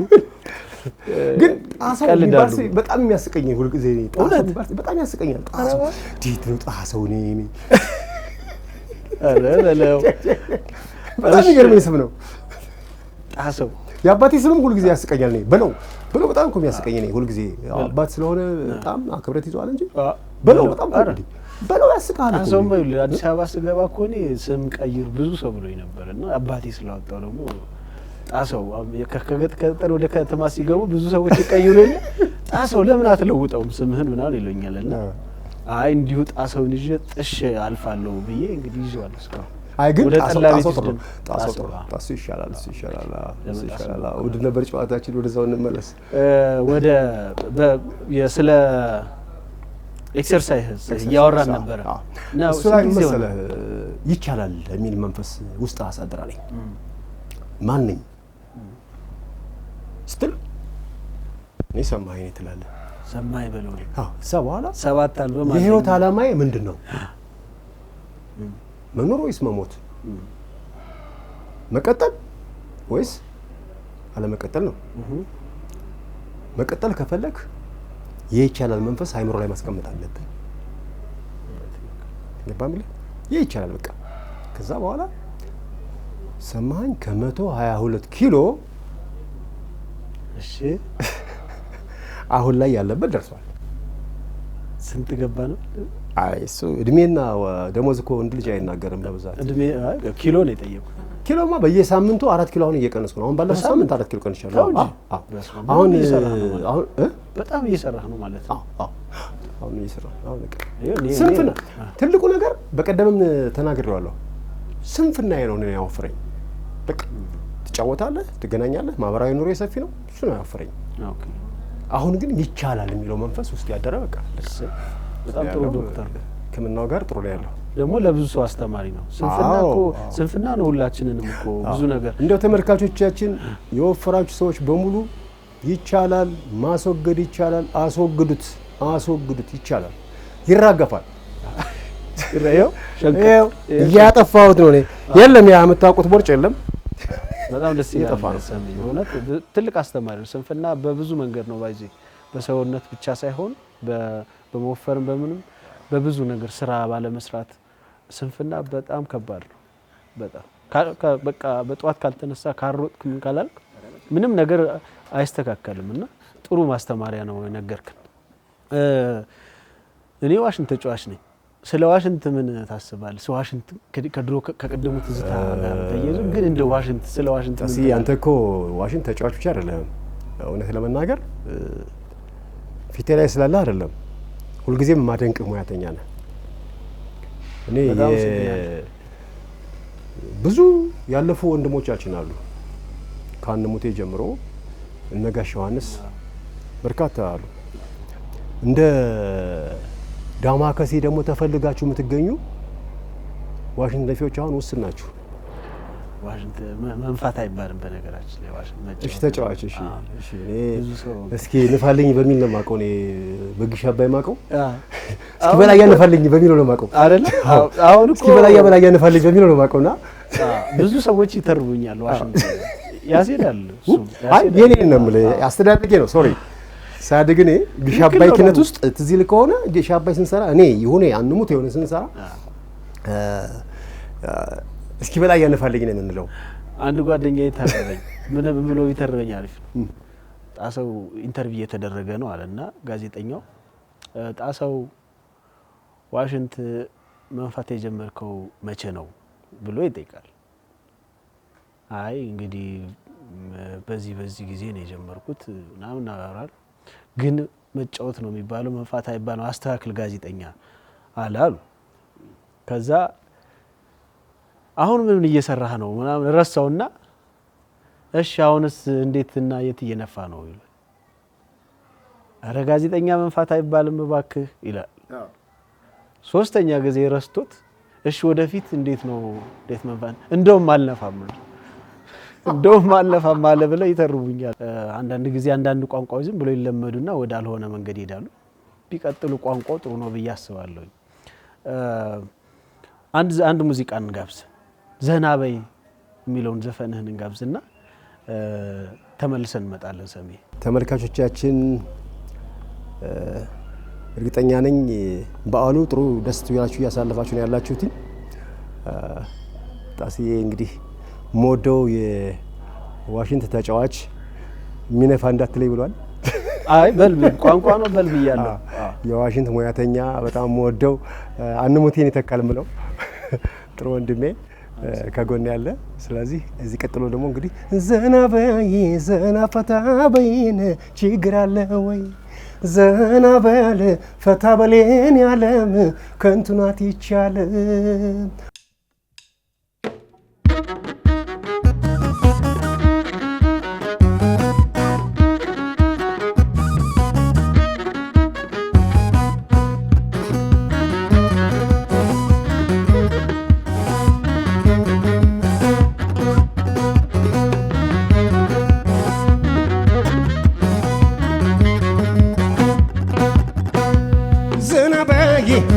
ግን ጣሰው የሚባል በጣም የሚያስቀኝ ሁልጊዜ ጣሰው የሚባል በጣም ያስቀኛል። ጣሰው እንዴት ነው ጣሰው? እኔ አረ በለው በጣም የሚገርመኝ ስም ነው ጣሰው። የአባቴ ስምም ሁልጊዜ ያስቀኛል። እኔ በለው በጣም እኮ የሚያስቀኝ እኔ ሁልጊዜ አባት ስለሆነ በጣም አክብረት ይዟል እንጂ በለው በጣም በለው ያስቃል። ጣሰው ማለት አዲስ አበባ ስገባ እኮ እኔ ስም ቀይር ብዙ ሰው ብሎኝ ነበር እና አባቴ ስላወጣው ደግሞ ጣሰው ከገጠር ወደ ከተማ ሲገቡ ብዙ ሰዎች ይቀይሩኝ። ጣሰው ለምን አትለውጠውም ስምህን ምናምን ይሉኛል እና አይ እንዲሁ ጣሰውን ይዤ ጥሽ አልፋለሁ ብዬ እንግዲህ ይዤዋለሁ እስካሁን። አይ ግን ጣሰው ይሻላል። ውድ ነበር ጨዋታችን። ወደዛው እንመለስ። ወደ ስለ ኤክሰርሳይዝ እያወራን ነበረ እና እሱ ላይ መሰለህ ይቻላል የሚል መንፈስ ውስጥ አሳድራለኝ። ማን ነኝ ስትል እኔ ሰማኸኝ ትላለህ። ሰማኸኝ በለው ነው። እዛ በኋላ 7 አልበም የህይወት ዓላማዬ ምንድን ነው? መኖር ወይስ መሞት? መቀጠል ወይስ አለመቀጠል ነው? መቀጠል ከፈለክ ይቻላል መንፈስ አይምሮ ላይ ማስቀመጥ አለብህ። ለባምለ ይቻላል በቃ። ከዛ በኋላ ሰማኸኝ ከ122 ኪሎ እሺ አሁን ላይ ያለበት ደርሷል። ስንት ገባ ነው? አይ እሱ እድሜና ደሞዝ እኮ ወንድ ልጅ አይናገርም በብዛት። እድሜ ኪሎ ነው የጠየቁት። ኪሎማ በየሳምንቱ 4 ኪሎ አሁን እየቀነስኩ ነው። አሁን ባለፈው ሳምንት 4 ኪሎ ቀንሻለሁ። አሁን በጣም እየሰራህ ነው ማለት ነው። አሁን እየሰራህ አሁን በቃ ስንፍና ትልቁ ነገር በቀደምም ተናግሬዋለሁ። ስንፍና ነው እኔን ያወፈረኝ። በቃ ትጫወታለህ፣ ትገናኛለህ፣ ማህበራዊ ኑሮ ሰፊ ነው። እሱ ነው ያወፈረኝ። ኦኬ አሁን ግን ይቻላል የሚለው መንፈስ ውስጥ ያደረ በቃ በጣም ጥሩ ዶክተር ሕክምናው ጋር ጥሩ ላይ ያለው ደግሞ ለብዙ ሰው አስተማሪ ነው። ስንፍና እኮ ስንፍና ነው ሁላችንንም እኮ ብዙ ነገር እንደው ተመልካቾቻችን የወፈራችሁ ሰዎች በሙሉ ይቻላል፣ ማስወገድ ይቻላል። አስወግዱት ይቻላል። ይራገፋል። ይረየው እያጠፋሁት ነው እኔ። የለም ያ የምታውቁት ቦርጭ የለም። በጣም ደስ ይላል። እውነት ትልቅ አስተማሪ ነው። ስንፍና በብዙ መንገድ ነው ባይዚ በሰውነት ብቻ ሳይሆን በመወፈርም በምንም በብዙ ነገር ስራ ባለ መስራት ስንፍና በጣም ከባድ ነው። በጣም በቃ በጧት ካልተነሳ ካሮጥክ ምን ካላልክ ምንም ነገር አይስተካከልምና ጥሩ ማስተማሪያ ነው የነገርክን። እኔ ዋሽንት ተጫዋች ነኝ። ስለ ዋሽንት ምን ታስባለህ? ስለ ዋሽንት ከድሮ ከቀደሙ ትዝታ ጋር ተያይዞ ግን እንደ ዋሽንት ስለ ዋሽንት ታሲ አንተ እኮ ዋሽንት ተጫዋች ብቻ አይደለም። እውነት ለመናገር ፊቴ ላይ ስላለ አይደለም፣ ሁልጊዜም ማደንቅ ሙያተኛ ነህ። እኔ ብዙ ያለፉ ወንድሞቻችን አሉ ከአንሙቴ ጀምሮ እነ ጋሽ ዮሐንስ በርካታ አሉ። እንደ ዳማከሴ ደግሞ ተፈልጋችሁ የምትገኙ ዋሽንት ነፊዎች አሁን ውስን ናችሁ። ዋሽንት መንፋት አይባልም በነገራችን ላይ ዋሽንት ነጭ። እሺ ተጫዋች እሺ እኔ እስኪ ንፋልኝ በሚል ነው የማውቀው። እኔ በግሽ አባይ ማውቀው እስኪ በላያ ንፋልኝ በሚል ነው የማውቀው አይደል? አሁን እኮ እስኪ በላያ ንፋልኝ በሚል ነው የማውቀውና ብዙ ሰዎች ይተርቡኛል። ዋሽንት ያስሄዳል እሱ አይ የኔ ነው የምልህ አስተዳደጌ ነው ሶሪ ሳድግ እኔ ግሽ አባይ ክነት ውስጥ ትዝ ይል ከሆነ ግሽ አባይ ስንሰራ እኔ የሆነ አንሙት የሆነ ስንሰራ እስኪ በላይ ያነፋልኝ ነው የምንለው። አንድ ጓደኛዬ ይተርበኝ ምን ብሎ ይተርበኝ አሪፍ ነው። ጣሰው ኢንተርቪው እየተደረገ ነው አለና ጋዜጠኛው ጣሰው ዋሽንት መንፋት የጀመርከው መቼ ነው ብሎ ይጠይቃል። አይ እንግዲህ በዚህ ጊዜ ነው የጀመርኩት ምናምን አወራል። ግን መጫወት ነው የሚባለው መንፋት አይባልም አስተካክል ጋዜጠኛ አላሉ። ከዛ አሁን ምን እየሰራህ ነው ምናምን ረሳውና እሺ አሁንስ እንዴትና የት እየነፋ ነው ይላል። አረ ጋዜጠኛ መንፋት አይባልም እባክህ ይላል። ሶስተኛ ጊዜ ረስቶት እሺ ወደፊት እንዴት መንፋት እንደውም አልነፋም አለ ብለው ይተርቡኛል። አንዳንድ ጊዜ አንዳንድ ቋንቋዎች ዝም ብሎ ይለመዱና ወደ አልሆነ መንገድ ይሄዳሉ። ቢቀጥሉ ቋንቋው ጥሩ ነው ብዬ አስባለሁ። አንድ ሙዚቃ እንጋብዝ፣ ዘና በይ የሚለውን ዘፈንህን እንጋብዝና ተመልሰን እንመጣለን። ሰሜ ተመልካቾቻችን እርግጠኛ ነኝ በዓሉ ጥሩ ደስ ይላችሁ እያሳለፋችሁ ነው ያላችሁት። ጣስዬ እንግዲህ ሞደው የዋሽንት ተጫዋች ሚነፋ እንዳትለይ ብሏል። አይ በልብ ቋንቋ ነው በልብ ይያለው የዋሽንት ሙያተኛ በጣም ሞደው አንሙቴን ይተካል ምለው ጥሩ ወንድሜ ከጎን ያለ። ስለዚህ እዚህ ቀጥሎ ደግሞ እንግዲህ ዘና በይ ዘና ፈታ በይን ችግር አለ ወይ ዘና በል ፈታ በሌን ያለም ከንቱናት ይቻለ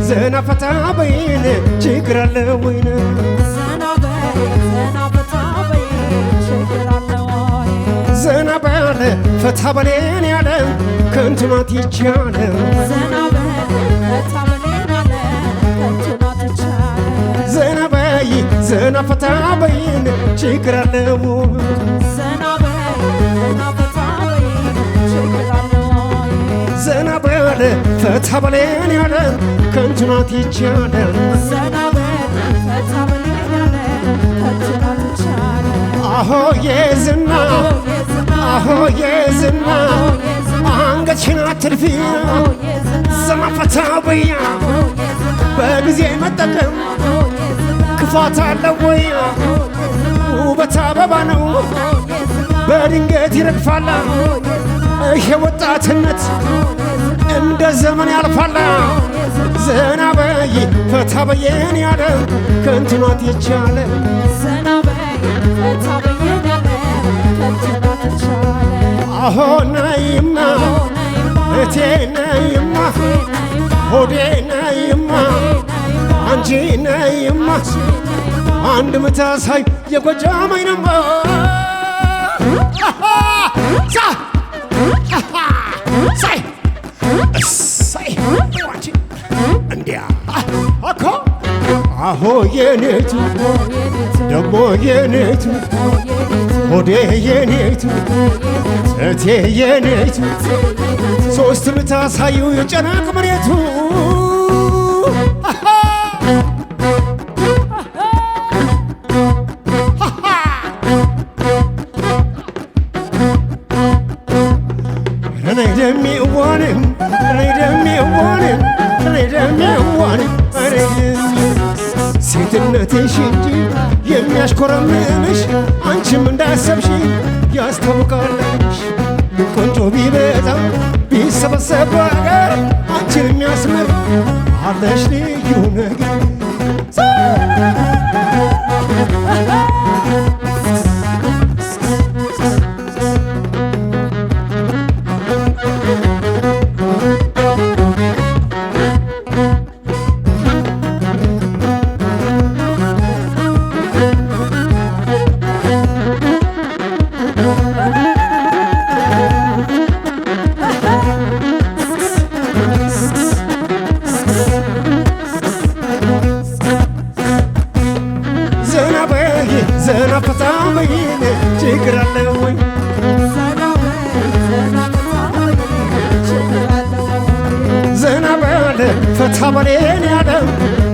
ዘና ፈታ በይን ችግር አለ ወይ ዘና በል ፈታ በይን ችግር አለ ወይ ዘና በል ፈታ በሌን ያለ ከንቱናት ይቻለ ዘና በል ፈታ በሌን ያለ ከንቱናት ይቻለ ዘና በይ ዘና ፈታ በይን ችግር አለ ወይ ዘና በል ፈታ በይን ችግር አለ ወይ ዘና በል ፈታ በሌን ያለ ከንቱናት ይቻለ ዘና በል ፈታ በሌን ያለ ከንቱናት ይቻለ አሆ የዝና አንገትሽን አትልፊ ዘና ፈታ በያ በጊዜ መጠቀም ክፋት አለ ወይ ውበት አበባ ነው በድንገት ይረግፋል ይሄ ወጣትነት እንደ ዘመን ያልፋል ዘና በይ ፈታ በየን ያለ ከንትኗት የቻለ ዘና በይ ፈታ በየን ያለ ከንትኗት የቻለ አሆ ነይማ እቴ ነይማ ሆዴ ነይማ አንቺ ነይማ አንድ ምታሳይ የጎጃም አይነማ ሳይ እሳይ እንዲያ አኮ አሆ የኔቱ ደሞ የኔቱ ሆዴ የኔቱ እቴ የኔቱ ሶስት ምታሳዩ የጨነቅ መሬቱ ሴትነትሽ እንጂ የሚያሽኮረምምሽ አንቺም እንዳሰብሽ ያስታውቃለሽ። ቆንጆ ቢበዛ ቢሰበሰብ በአገር አንቺን የሚያስምር አለሽ ልዩ ነገር ዘና ፈታ በይን ችግር አለ ወይ ዘና በል ፈታ በሌን ያለ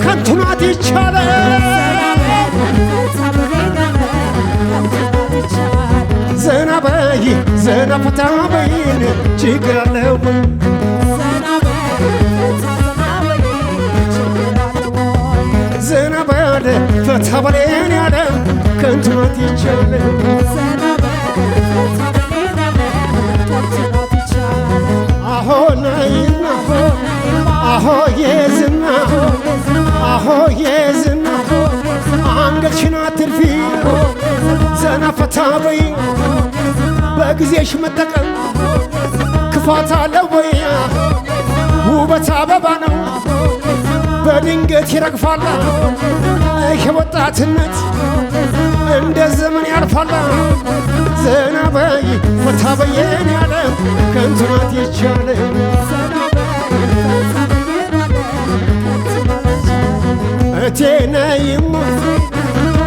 ከንቱ ናት ይቻለ ዘና በይ ዘና ፈታ በይን ችግር አለ ወይ ዘና በል ፈታ በሌን ያለ ከንቱ ናት ይቻለ አሆ ነይና አሆ የዝና አሆ የዝና አንገትሽን አትርፊ ዘና ፈታ በይ በጊዜሽ መጠቀም ክፋት አለው ወይ ውበት አበባ ነው በድንገት ይረግፋል ይሄ ወጣትነት እንደ ዘመን ያልፋል ዘና በይ ፈታ በየን ያለ ከንቱ ናት የቻለ እቴ ነይማ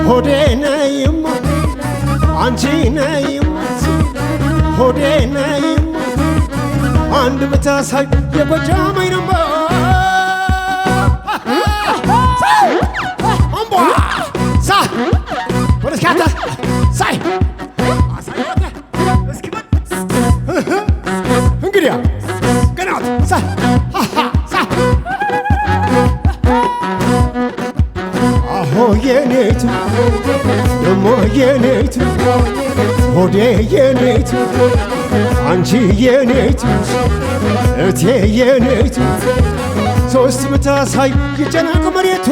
ሆዴ ነይማ አንቺ ነይማ ሆዴ ነይማ አንድ ብታሳይ የጎጃም አይነማ ወደስካታ ሳይ አሳያተ እስኪመጥ እንግዲያ ገናት ሳይ ሳይ አሆ የኔቱ ደሞ የኔቱ ሆዴ የኔቱ አንቺ የኔቱ እቴ የኔቱ ሶስት ምታሳይ ይጨነቅ መሬቱ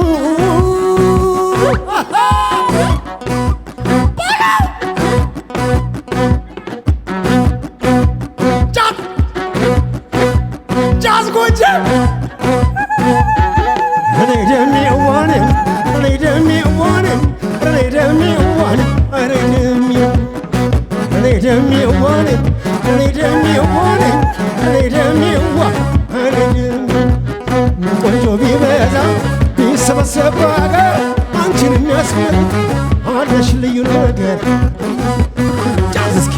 ቆንጆ ቢበዛ ቢሰበሰብ በአገር አንቺን የሚያስመር አለሽ ልዩ ነገር ጫዝ እስኪ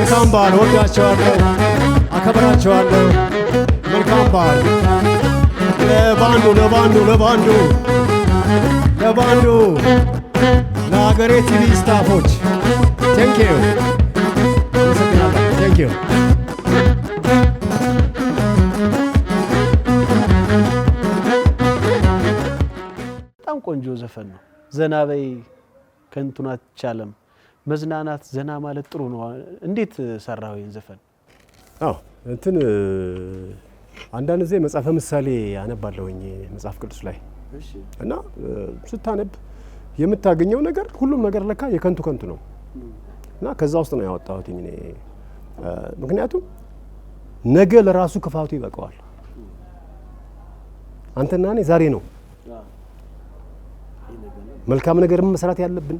መልካም በዓል። ወዳቸዋለሁ፣ አከብራቸዋለሁ። መልካም በዓል ለባንዱ ለሀገሬ ቲቪ ስታፎች ቴንኪዩ ቴንኪዩ። በጣም ቆንጆ ዘፈን ነው። ዘና በይ ከንቱን አትቻለም። መዝናናት ዘና ማለት ጥሩ ነው። እንዴት ሰራው ይሄን ዘፈን? አዎ እንትን አንዳንድ ጊዜ መጽሐፈ ምሳሌ አነባለሁኝ መጽሐፍ ቅዱስ ላይ እና ስታነብ የምታገኘው ነገር ሁሉም ነገር ለካ የከንቱ ከንቱ ነው እና ከዛ ውስጥ ነው ያወጣሁት እኔ። ምክንያቱም ነገ ለራሱ ክፋቱ ይበቃዋል። አንተና እኔ ዛሬ ነው መልካም ነገር መስራት ያለብን፣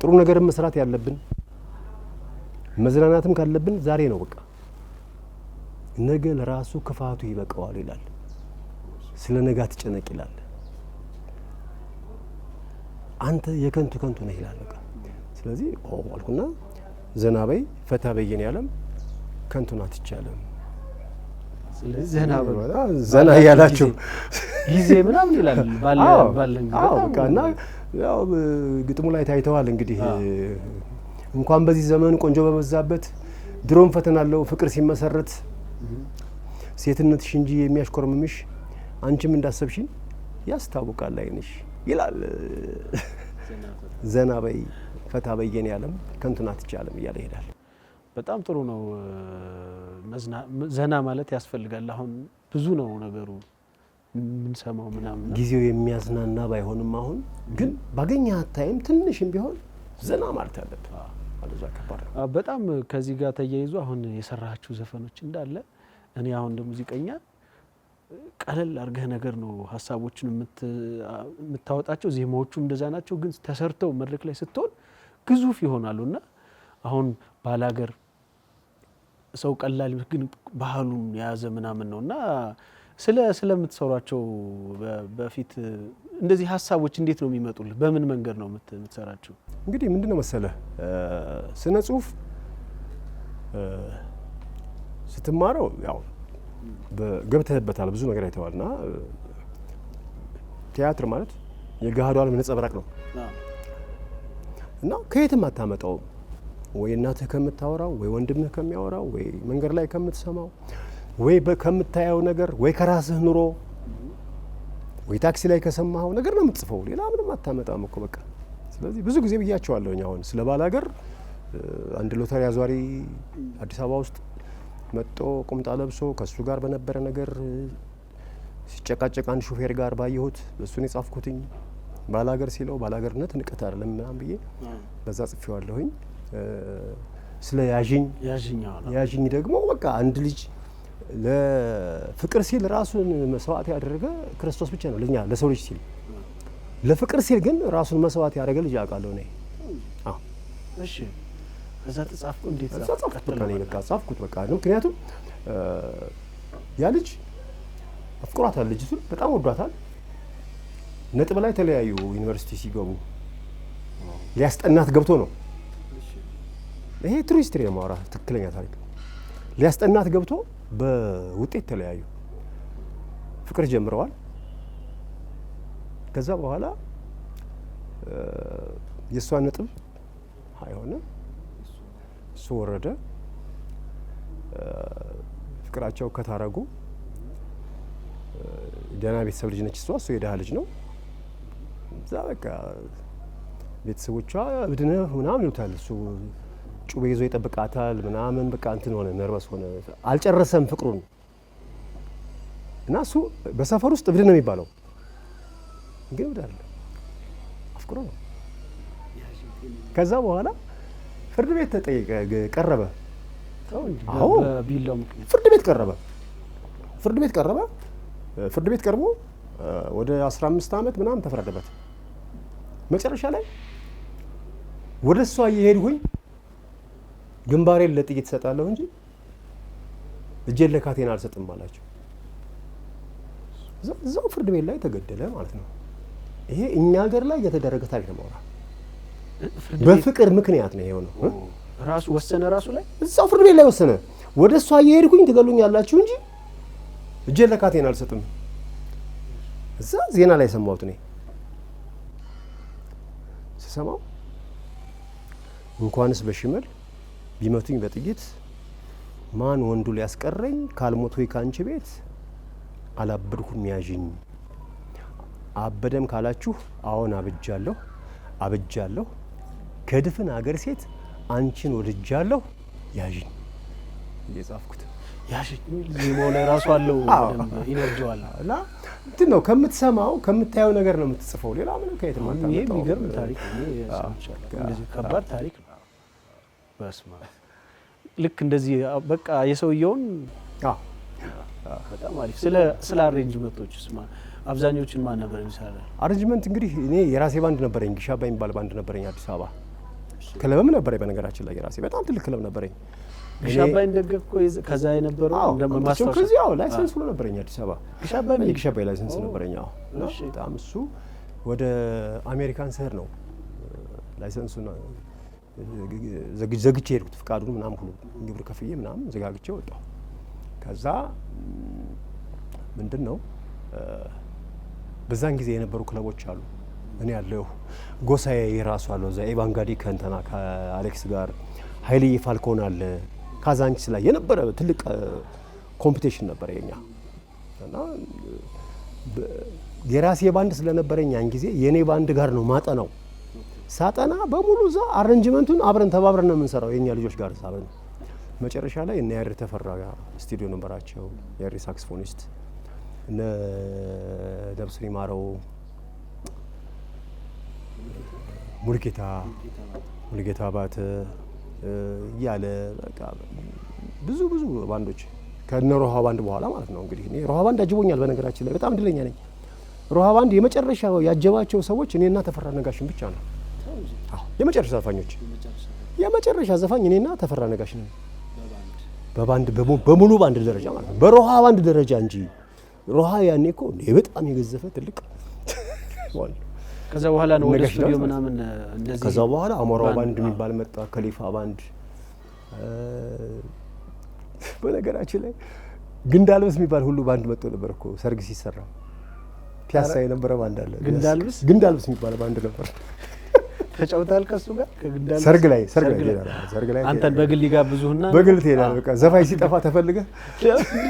ጥሩ ነገር መስራት ያለብን፣ መዝናናትም ካለብን ዛሬ ነው በቃ። ነገ ለራሱ ክፋቱ ይበቃዋል ይላል። ስለ ነገ አትጨነቅ ይላል። አንተ የከንቱ ከንቱ ነህ ይላል በቃ። ስለዚህ አልኩና ዘና በይ ፈታ በየን ያለም ከንቱን አትቻለም። ስለዚህ ዘና ያላችሁ ጊዜ ምናምን ይላል ባለን ጊዜ በቃ እና ያው ግጥሙ ላይ ታይተዋል እንግዲህ እንኳን በዚህ ዘመን ቆንጆ በበዛበት ድሮም ፈተና አለው ፍቅር ሲመሰረት ሴትነትሽ እንጂ የሚያሽኮርምምሽ አንቺም እንዳሰብሽኝ ያስታውቃል አይንሽ ይላል። ዘና በይ ፈታ በየን ያለም ከንቱን አትቻለም እያለ ይሄዳል። በጣም ጥሩ ነው። ዘና ማለት ያስፈልጋል። አሁን ብዙ ነው ነገሩ የምንሰማው ምናምን ጊዜው የሚያዝናና ባይሆንም አሁን ግን ባገኘሃት ታይም ትንሽም ቢሆን ዘና ማለት አለብህ። አለዛ ከባድ ነው በጣም። ከዚህ ጋር ተያይዞ አሁን የሰራችሁ ዘፈኖች እንዳለ እኔ አሁን እንደ ሙዚቀኛ ቀለል አድርገህ ነገር ነው ሀሳቦችን የምታወጣቸው። ዜማዎቹም እንደዛ ናቸው፣ ግን ተሰርተው መድረክ ላይ ስትሆን ግዙፍ ይሆናሉና አሁን ባላገር ሰው ቀላል ግን ባህሉን የያዘ ምናምን ነውና ስለምትሰሯቸው በፊት እንደዚህ ሀሳቦች እንዴት ነው የሚመጡልህ? በምን መንገድ ነው የምትሰራቸው? እንግዲህ ምንድነው መሰለህ ስነ ጽሁፍ ስትማረው ያው ገብተህበታል፣ ብዙ ነገር አይተዋልና ቲያትር ማለት የገሃዱ ዓለም ነጸብራቅ ነው እና ከየትም አታመጣው። ወይ እናትህ ከምታወራው፣ ወይ ወንድምህ ከሚያወራው፣ ወይ መንገድ ላይ ከምትሰማው፣ ወይ ከምታየው ነገር፣ ወይ ከራስህ ኑሮ፣ ወይ ታክሲ ላይ ከሰማኸው ነገር ነው የምትጽፈው። ሌላ ምንም አታመጣም እኮ በቃ። ስለዚህ ብዙ ጊዜ ብያቸዋለሁኝ። አሁን ስለ ባላገር አንድ ሎተሪ አዟሪ አዲስ አበባ ውስጥ መጥቶ ቁምጣ ለብሶ ከሱ ጋር በነበረ ነገር ሲጨቃጨቅ አንድ ሹፌር ጋር ባየሁት እሱን የጻፍኩትኝ ባላገር ሲለው ባላገርነት ንቀት አይደለም ምናምን ብዬ በዛ ጽፌዋለሁኝ። ስለ ያዥኝ ደግሞ በቃ አንድ ልጅ ለፍቅር ሲል ራሱን መስዋዕት ያደረገ ክርስቶስ ብቻ ነው ለኛ ለሰው ልጅ ሲል። ለፍቅር ሲል ግን ራሱን መስዋዕት ያደረገ ልጅ አውቃለሁ እኔ። አዎ እሺ። እዛ ተጻፍኩ እንዴት ጻፍኩት? በቃ ነው በቃ ጻፍኩት በቃ ነው። ምክንያቱም ያ ልጅ አፍቅሯታል፣ ልጅቱን በጣም ወዷታል። ነጥብ ላይ ተለያዩ። ዩኒቨርሲቲ ሲገቡ ሊያስጠናት ገብቶ ነው። ይሄ ትሩ ሂስትሪ ነው ማውራ ትክክለኛ ታሪክ። ሊያስጠናት ገብቶ በውጤት ተለያዩ። ፍቅር ጀምረዋል። ከዛ በኋላ የእሷን ነጥብ አይሆነ እሱ ወረደ። ፍቅራቸው ከታረጉ ደህና ቤተሰብ ልጅ ነች እሱ የደሃ ልጅ ነው። እዛ በቃ ቤተሰቦቿ እብድነህ ምናምን ይሉታል። እሱ ጩቤ ይዞ ይጠብቃታል ምናምን በቃ እንትን ሆነ፣ ነርቨስ ሆነ። አልጨረሰም ፍቅሩን እና እሱ በሰፈር ውስጥ እብድ ነው የሚባለው፣ ግን እብድ አይደለም፣ አፍቅሮ ነው። ከዛ በኋላ ፍርድ ቤት ተጠየቀ፣ ቀረበ። አዎ ፍርድ ቤት ቀረበ። ፍርድ ቤት ቀርቦ ወደ 15 ዓመት ምናምን ተፈረደበት። መጨረሻ ላይ ወደ እሷ እየሄድኩኝ ግንባሬን ለጥይት እሰጣለሁ እንጂ እጄን ለካቴና አልሰጥም አላቸው። እዛው ፍርድ ቤት ላይ ተገደለ ማለት ነው። ይሄ እኛ ሀገር ላይ የተደረገ ታሪክ ነው። ማውራ በፍቅር ምክንያት ነው የሆነው። ራሱ ወሰነ፣ ራሱ ላይ እዛው ፍርድ ቤት ላይ ወሰነ። ወደ እሷ እየሄድኩኝ ትገሉኛላችሁ እንጂ እጄን ለካቴን አልሰጥም። እዛ ዜና ላይ ሰማሁት። እኔ ስሰማው እንኳንስ በሽመል ቢመቱኝ በጥይት ማን ወንዱ ሊያስቀረኝ ካልሞት ወይ ካንቺ ቤት አላበድኩም ያዥኝ። አበደም ካላችሁ አዎን አብጃለሁ ከድፍን አገር ሴት አንቺን ወድጃለሁ ያዥኝ እየጻፍኩት ያዥኝ ዜማው ላይ ራሱ አለው ኢነርጂው አለ እና እንትን ነው ከምትሰማው ከምታየው ነገር ነው የምትጽፈው። ሌላ ምንም ከየት ማጣጣው። ይሄ የሚገርም ታሪክ ነው። እንደዚህ ከባድ ታሪክ ነው። በስማ ልክ እንደዚህ በቃ የሰውየውን በጣም አሪፍ። ስለ አሬንጅመንቶችስ አብዛኞቹን ማን ነበር የሚሰራው? አሬንጅመንት እንግዲህ እኔ የራሴ ባንድ ነበረኝ፣ ጊሻ አባይ የሚባል ባንድ ነበረኝ አዲስ አበባ። ክለብም ነበረኝ በነገራችን ላይ የራሴ በጣም ትልቅ ክለብ ነበረኝ። ጊሻ አባይ እንደገፍኩ ከዛ የነበረው እንደማስተዋወቅ ከዚህ ላይሰንስ ሁሉ ነበረኝ አዲስ አበባ። ጊሻ አባይ ላይሰንስ ነበረኝ። በጣም እሱ ወደ አሜሪካን ስሄድ ነው ላይሰንሱን ዘግቼ ሄድኩት። ፍቃዱን ምናምን ሁሉ ግብር ከፍዬ ምናምን ዘጋግቼ ወጣሁ። ከዛ ምንድን ነው በዛን ጊዜ የነበሩ ክለቦች አሉ። እኔ ያለሁ ጎሳዬ የራሱ አለው እዛ ኤቫንጋዲ ከእንትና ከአሌክስ ጋር ኃይልዬ ፋልኮን አለ። ካዛንቺስ ላይ የነበረ ትልቅ ኮምፒቲሽን ነበረ የኛ እና የራሴ ባንድ ስለነበረኝ ያን ጊዜ የኔ ባንድ ጋር ነው ማጠናው። ሳጠና በሙሉ እዛ አሬንጅመንቱን አብረን ተባብረን ነው የምንሰራው የኛ ልጆች ጋር ሳበን። መጨረሻ ላይ እነ ያሬድ ተፈራ ጋር ስቱዲዮ ነበራቸው። ያሬድ ሳክስፎኒስት፣ እነ ደብስሪ ማረው፣ ሙልጌታ አባተ እያለ በቃ ብዙ ባንዶች ከነ ሮሃ ባንድ በኋላ ማለት ነው። እንግዲህ እኔ ሮሃ ባንድ አጅቦኛል። በነገራችን ላይ በጣም እድለኛ ነኝ። ሮሃ ባንድ የመጨረሻው ያጀባቸው ሰዎች እኔና ተፈራ ነጋሽን ብቻ ነው። የመጨረሻ ዘፋኞች የመጨረሻ ዘፋኝ እኔና ተፈራ ነጋሽ ነን። በባንድ በሙሉ ባንድ ደረጃ ማለት ነው። በሮሃ ባንድ ደረጃ እንጂ ሮሃ ያኔ እኮ በጣም የገዘፈ ትልቅ ከዛ በኋላ ነው ወደ ስቱዲዮ ምናምን እንደዚህ። ከዛ በኋላ አሞራው ባንድ የሚባል መጣ፣ ከሊፋ ባንድ። በነገራችን ላይ ግንዳልብስ የሚባል ሁሉ ባንድ መጥቶ ነበር እኮ ሰርግ ሲሰራ ፒያሳ የነበረ ባንድ አለ። ግንዳልብስ የሚባል ባንድ ነበር። ተጫውታል ከሱ ጋር ከግንዳልብስ ሰርግ ላይ አንተን በግል ይጋብዙህና በግል ትሄዳለህ። በቃ ዘፋኝ ሲጠፋ ተፈልገህ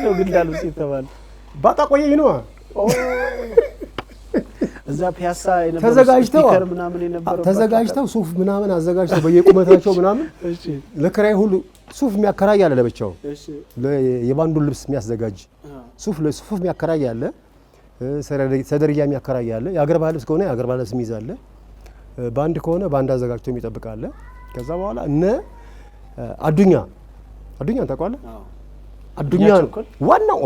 ነው ግንዳልብስ ይተባል። ባጣ ቆየኝ ነው እዛ ፒያሳ የነበረው ስፒከር ምናምን የነበረው ተዘጋጅተው ሱፍ ምናምን አዘጋጅተው በየቁመታቸው ምናምን ለክራይ ሁሉ ሱፍ የሚያከራይ አለ ለብቻው። የባንዱን ልብስ የሚያዘጋጅ ሱፍ የሚያከራይ አለ። ሰደርያ የሚያከራይ አለ። የአገር ባህል ልብስ ከሆነ የአገር ባህል ልብስ የሚይዝ አለ። ባንድ ከሆነ ባንድ አዘጋጅቶ የሚጠብቅ አለ። ከዛ በኋላ እነ አዱኛን ታውቀዋለህ? አዱኛ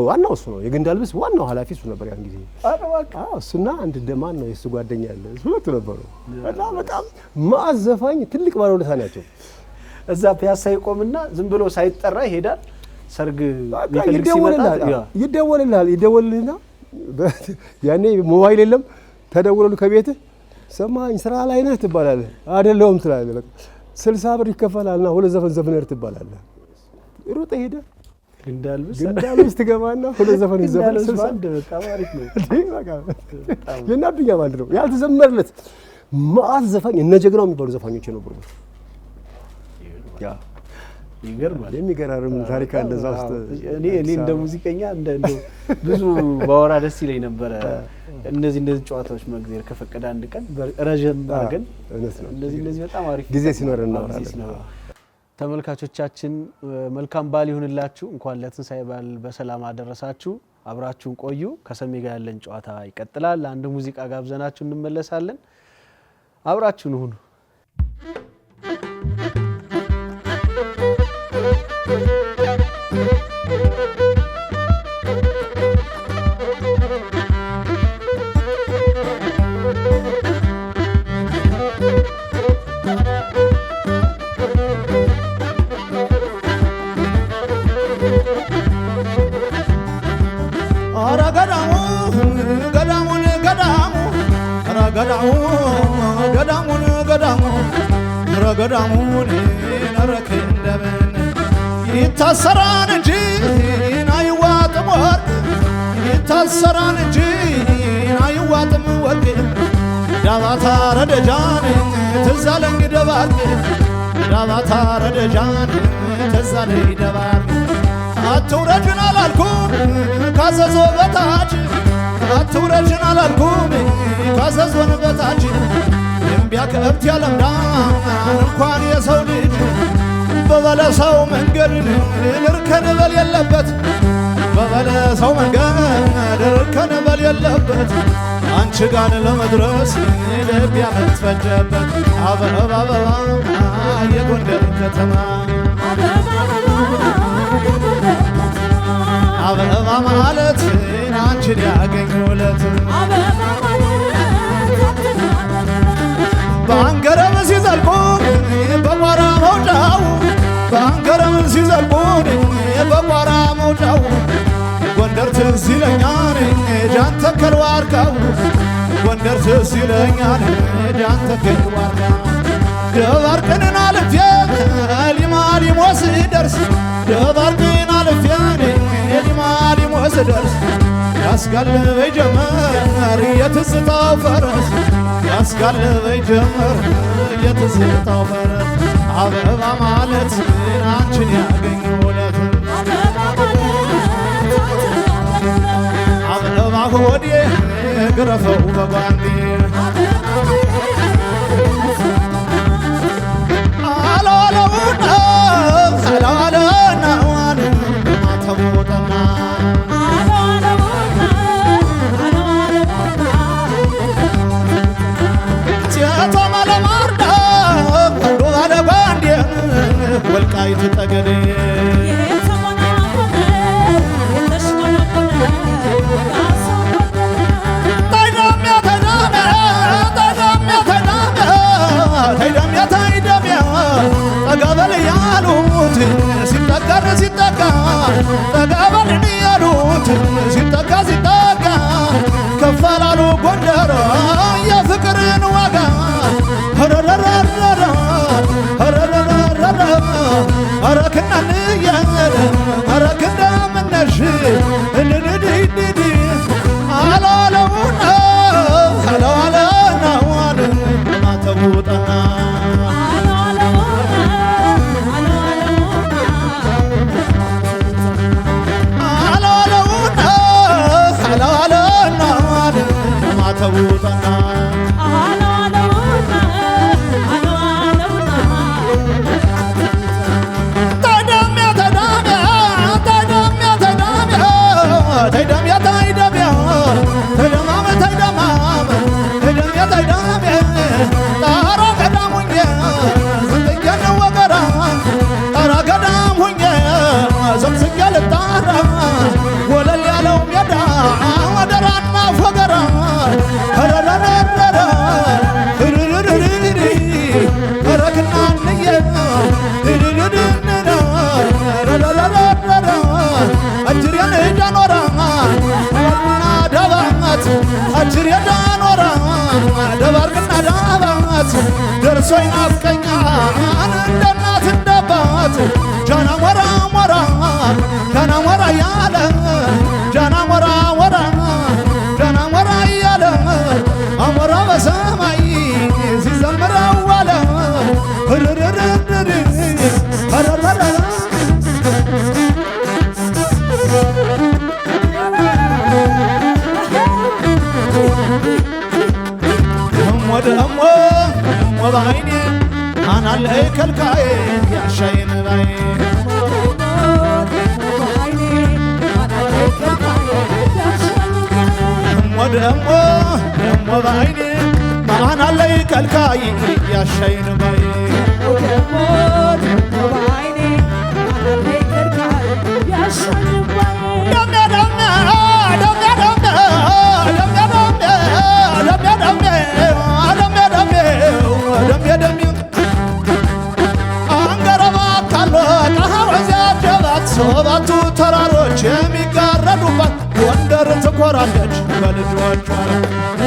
ዋናው እሱ ነው። የግንዳልብስ ዋናው ኃላፊ እሱ ነበር ያን ጊዜ። እሱና አንድ ደማን ነው የእሱ ጓደኛ ያለ ሁለቱ ነበሩ። በጣም ማዘፋኝ ትልቅ ባለውለታ ናቸው። እዛ ፒያሳ ይቆምና ዝም ብሎ ሳይጠራ ይሄዳል። ሰርግ ይፈልግ ሲመጣ ይደወልልህና ያኔ ሞባይል የለም። ተደውሎልህ ከቤትህ ሰማኝ ስራ ላይ ነህ ትባላለህ። አይደለሁም ትላለህ። በቃ 60 ብር ይከፈላልና ሁለት ዘፈን ዘፍነህ ትባላለህ። ሩጥ ሄደህ ግንዳልብስ ትገባና ሁለት ዘፈን ይዘፈን 60 በጣም አሪፍ ነው። የናዱኛ ባንድ ነው ያልተዘመረለት ማአት ዘፋኝ እነ ጀግናው የሚባሉ ዘፋኞች ነበሩ። ይገርማል። የሚገራርም ታሪክ አለ እዛ ውስጥ። እኔ እንደ ሙዚቀኛ እንደ ብዙ ባወራ ደስ ይለኝ ነበረ። እነዚህ ጨዋታዎች መግዜር ከፈቀደ አንድ ቀን ረጀም አድርገን እነዚህ በጣም አሪፍ ጊዜ ሲኖር እናወራለን። ተመልካቾቻችን መልካም በዓል ይሁንላችሁ። እንኳን ለትንሳኤ በዓል በሰላም አደረሳችሁ። አብራችሁን ቆዩ። ከሰሜ ጋር ያለን ጨዋታ ይቀጥላል። አንድ ሙዚቃ ጋብዘናችሁ እንመለሳለን። አብራችሁን ሁኑ። ገዳሙን ነረክ እንደምን ይታሰራን እንጂ አይዋጥም ወርቅ ይታሰራን እንጂ አይዋጥም ወርቅ ዳባታ ረደጃን ትዛለኝ ደባርቅ ዳባታ ረደጃን ትዛለኝ ደባርቅ አትውረጅን አላልኩም ካዘዞ በታች አትውረጅን አላልኩም ካዘዞን በታች እምቢያ ከብት ያለምዳን እንኳን የሰው ልጅ በበለሰው መንገድ እርከን በል የለበት በበለሰው መንገድ እርከን በል የለበት አንቺ ጋር ለመድረስ ልብ ያመትፈጀበት አበባ አበባ የጎንደር ከተማ አበባ ማለት አንቺን ያገኙለት በአንገረብ ሲዘልቁ በቋራ መውጫው በአንገረብ ሲዘልቁ በቋራ መውጫው ጎንደር ትዝ ይለኛል ጃንተከል ዋርካው ጎንደር ትዝ ይለኛል ጃንተከል ዋርካው ደባርቅንን አልፌ ሊማሊሞ ስደርስ ደባርቅን አልፌ ሊማሊሞ ስደርስ ያስጋልበኝ ጀመር የትዝታው ፈረስ ያስጋልበኝ ጀመር የትዝታው ፈረስ አበባ ማለት አንቺን ያገኘሁለት አበባ ሆዴ ግረፈው በጓንዴ አለዋለውና አለዋለና ማተቦጠና ወልቃይት ጠገዴ ጠጋበል ያሉት ሲጠጋን ሲጠጋ ጠጋበልን ያሉት ሲጠጋ ሲጠጋ ከፋላሉ ጎንደር የፍቅርን ዋጋ አረክናንየ አረክና ምነሽ እንድድድድ አላለውና አለዋለናዋን ማተቡጠና አላለውና አለዋለናዋን ማተቡጠና ወለል ያለው ሜዳ ወደራና ፎገራ ረክናንየ አጅሬን ዳኖራ ዳባት አጅሬ ዳኖራ ደባርቅና ዳባት ደርሶኝ ናፍቀኛል እንደ እናት እንደ አባት ጃና ሞራ ሞራ ጃና ሞራ ያለ ጃና ሞራ ሞራ ጃና ሞራ ያለ አሞራ በሰማይ ሲዘምረው ዋለ ደሞ በዓይኔ አናለይ ከልካዬ ያሻይን ባይ ደሞ በዓይኔ አናለይ ከልካዬ ያሻይን ባይ ሰባቱ ተራሮች የሚጋረዱባት ጎንደር ትኮራለች በልጆቿ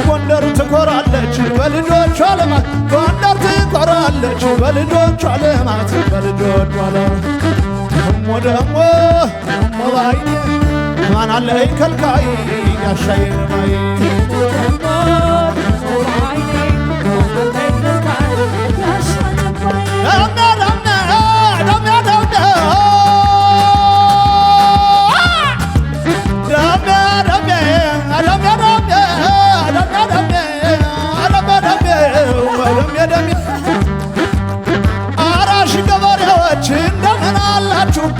ጎንደር ትኮራለች በልጆቿ ልማት ጎንደር ትኮራለች በልጆቿ ልማት በልጆቿ ልማት ደሞ ባይኔ ማን አለኝ ከልካይ ያሻዬን ባይ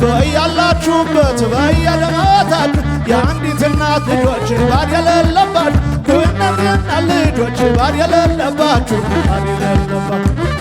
በያላችሁበት በየደማታችሁ የአንዲት እናት ልጆች ባድ የሌለባችሁ የእናትና ልጆች ባድ የሌለባችሁ ባድ የሌለባችሁ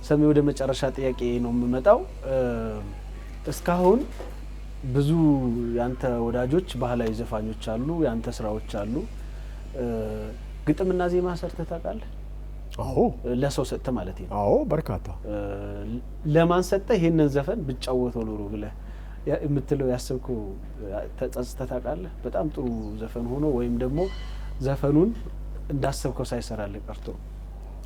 ሰሚ ወደ መጨረሻ ጥያቄ ነው የምመጣው። እስካሁን ብዙ ያንተ ወዳጆች ባህላዊ ዘፋኞች አሉ፣ ያንተ ስራዎች አሉ። ግጥምና ዜማ ሰርተህ ታውቃለህ? አዎ። ለሰው ሰጥተህ ማለት ነው? አዎ፣ በርካታ። ለማን ሰጥተህ ይሄንን ዘፈን ብጫወተው ኖሮ ብለህ የምትለው ያሰብከው ተጸጽተህ ታውቃለህ? በጣም ጥሩ ዘፈን ሆኖ ወይም ደግሞ ዘፈኑን እንዳሰብከው ሳይሰራልህ ቀርቶ?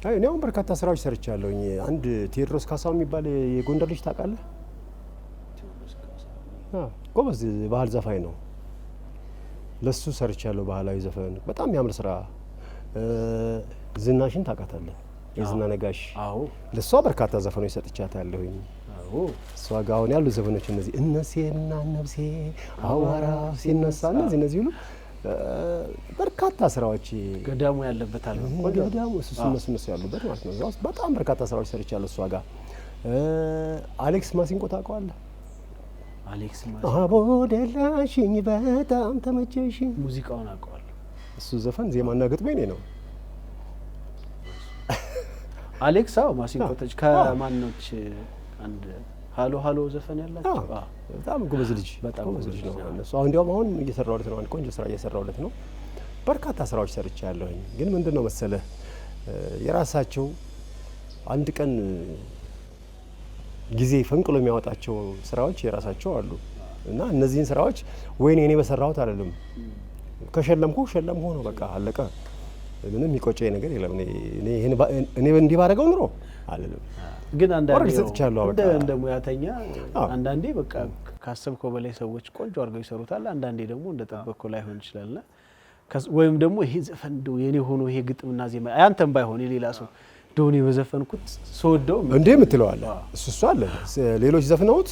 አይ እኔ አሁን በርካታ ስራዎች ሰርቻለሁኝ። አንድ ቴዎድሮስ ካሳው የሚባል የጎንደር ልጅ ታውቃለህ? ጎበዝ ባህል ዘፋኝ ነው። ለሱ ሰርቻለሁ ባህላዊ ዘፈን፣ በጣም የሚያምር ስራ። ዝናሽን ታውቃታለህ? የዝና ነጋሽ። አዎ። ለሷ በርካታ ዘፈኖች ሰጥቻታለሁኝ። አዎ። እሷ ጋር አሁን ያሉ ዘፈኖች እነዚህ እነሴና ነብሴ አዋራ ሲነሳ እነዚህ ሁሉ በርካታ ስራዎች ገዳሙ ያለበት አለ። ገዳሙ እሱ ያሉበት ማለት ነው። እዛው በጣም በርካታ ስራዎች ሰርቻለሁ እሷ ጋር። አሌክስ ማሲንቆ ታውቀዋለህ? አሌክስ ማሲንቆ አቦ ደላሽኝ በጣም ተመቸሽኝ፣ ሙዚቃውን አውቀዋለሁ። እሱ ዘፈን ዜማና ግጥሜ እኔ ነው። አሌክስ አዎ፣ ማሲንቆ ከማንኖች አንድ ሃሎ ሃሎ ዘፈን ያላችሁ በጣም ጎበዝ ልጅ ነው እነሱ። አሁን እንዲያውም አሁን እየሰራሁለት ነው፣ አንድ ቆንጆ ስራ እየሰራሁለት ነው። በርካታ ስራዎች ሰርቻለሁኝ። ግን ምንድነው መሰለህ የራሳቸው አንድ ቀን ጊዜ ፈንቅሎ የሚያወጣቸው ስራዎች የራሳቸው አሉ እና እነዚህን ስራዎች ወይኔ እኔ በሰራሁት አይደለም ከሸለምኩ ሸለም ሆኖ በቃ አለቀ። ምንም የሚቆጨኝ ነገር የለም። እኔ እንዲህ ባደረገው ኑሮ አይደለም። ግን አንዳንዴ እንደ ሙያተኛ አንዳንዴ በቃ ካሰብከው በላይ ሰዎች ቆንጆ አድርገው ይሰሩታል። አንዳንዴ ደግሞ እንደጠበቅከው ላይሆን ይችላልና ወይም ደግሞ ይሄ ዘፈን እንደው የኔ ሆኖ ይሄ ግጥምና ዜማ ያንተም ባይሆን የሌላ ሰው ዶኔ በዘፈንኩት ሰውደው እንዴ የምትለው አለ። እሱ አለ። ሌሎች ዘፍነውት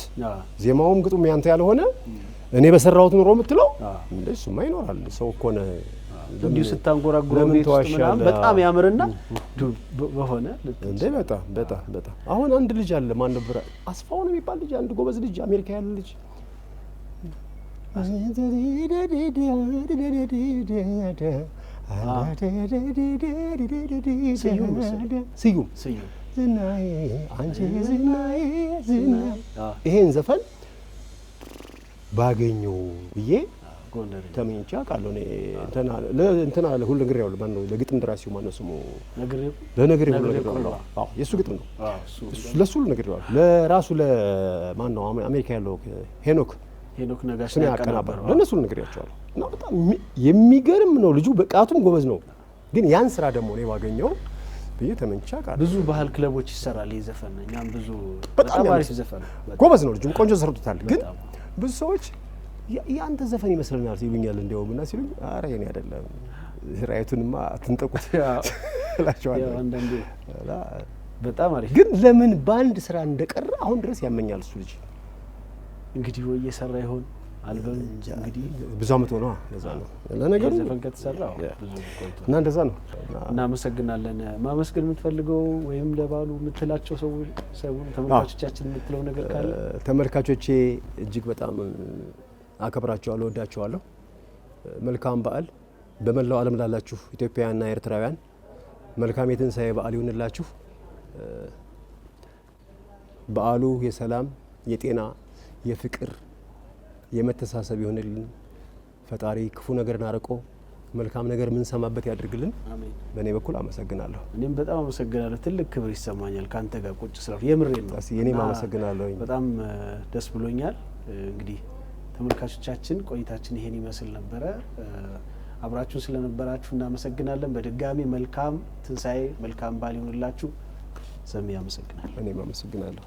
ዜማውም ግጥም ያንተ ያልሆነ እኔ በሰራሁት ኑሮ የምትለው እንደሱማ ይኖራል። ሰው እኮ ነው እንዲሁ ስታንጎራጉረው ቤት ውስጥ ምናምን በጣም ያምርና በሆነ እንዴ በጣም አሁን አንድ ልጅ አለ። ማን ነበር? አስፋው ነው የሚባል ልጅ፣ አንድ ጎበዝ ልጅ አሜሪካ ያለ ልጅ ስዩም ዝናዬ አንቺ ዝናዬ ይሄን ዘፈን ባገኘው ብዬ ተመኝቼ አውቃለሁ። እንትና ሁሉ ነግሬዋለሁ። ማነው ለግጥም ደራሲው ማነው ስሙ? ለነገሬው ሁሉ ነግሬዋለሁ። አዎ የሱ ግጥም ነው። ለሱ ሁሉ ነግሬዋለሁ። ለራሱ ለማነው አሜሪካ ያለው ሄኖክ ነጋሽ ነው ያቀናበረው። ለነሱ ሁሉ ነግሬያቸዋለሁ። እና በጣም የሚገርም ነው ልጁ፣ ብቃቱም ጎበዝ ነው። ግን ያን ስራ ደግሞ እኔ ባገኘው ብዬ ተመኝቼ አውቃለሁ። ብዙ ባህል ክለቦች ይሰራል ይሄ ዘፈን። እኛም ብዙ በጣም አሪፍ ዘፈን ጎበዝ ነው ልጁ፣ ቆንጆ ሰርቶታል። ግን ብዙ ሰዎች ያንተ ዘፈን ይመስለናል ሲሉኛል። እንደውም እና ሲሉኝ ኧረ የኔ አይደለም ራይቱንማ አትንጠቁት እላቸዋለሁ። በጣም አሪፍ። ግን ለምን በአንድ ስራ እንደቀረ አሁን ድረስ ያመኛል እሱ ልጅ። እንግዲህ ወይ እየሰራ ይሆን አልበም እንግዲህ ብዙ አመት ሆኗ። ለዛ ነው ለነገሩ ዘፈን ከተሰራ ብዙ ቆይቶ እና እንደዛ ነው። እናመሰግናለን። ማመስገን የምትፈልገው ወይም ለባሉ የምትላቸው ሰው ተመልካቾቻችን የምትለው ነገር ካለ? ተመልካቾቼ እጅግ በጣም አከብራቸዋለሁ፣ ወዳቸዋለሁ። መልካም በዓል በመላው ዓለም ላላችሁ ኢትዮጵያውያንና ኤርትራውያን መልካም የትንሣኤ በዓል ይሁንላችሁ። በዓሉ የሰላም፣ የጤና፣ የፍቅር፣ የመተሳሰብ ይሁንልን። ፈጣሪ ክፉ ነገርን አርቆ መልካም ነገር የምንሰማበት ያድርግልን። አሜን። በእኔ በኩል አመሰግናለሁ። እኔም በጣም አመሰግናለሁ። ትልቅ ክብር ይሰማኛል ካንተ ጋር ቁጭ ስላልኩ፣ የምሬን ነው። እኔም አመሰግናለሁ። በጣም ደስ ብሎኛል። እንግዲህ ተመልካቾቻችን ቆይታችን ይሄን ይመስል ነበረ። አብራችሁን ስለነበራችሁ እናመሰግናለን። በድጋሚ መልካም ትንሣኤ፣ መልካም በዓል ይሁንላችሁ። ሰሚ አመሰግናለሁ። እኔም አመሰግናለሁ።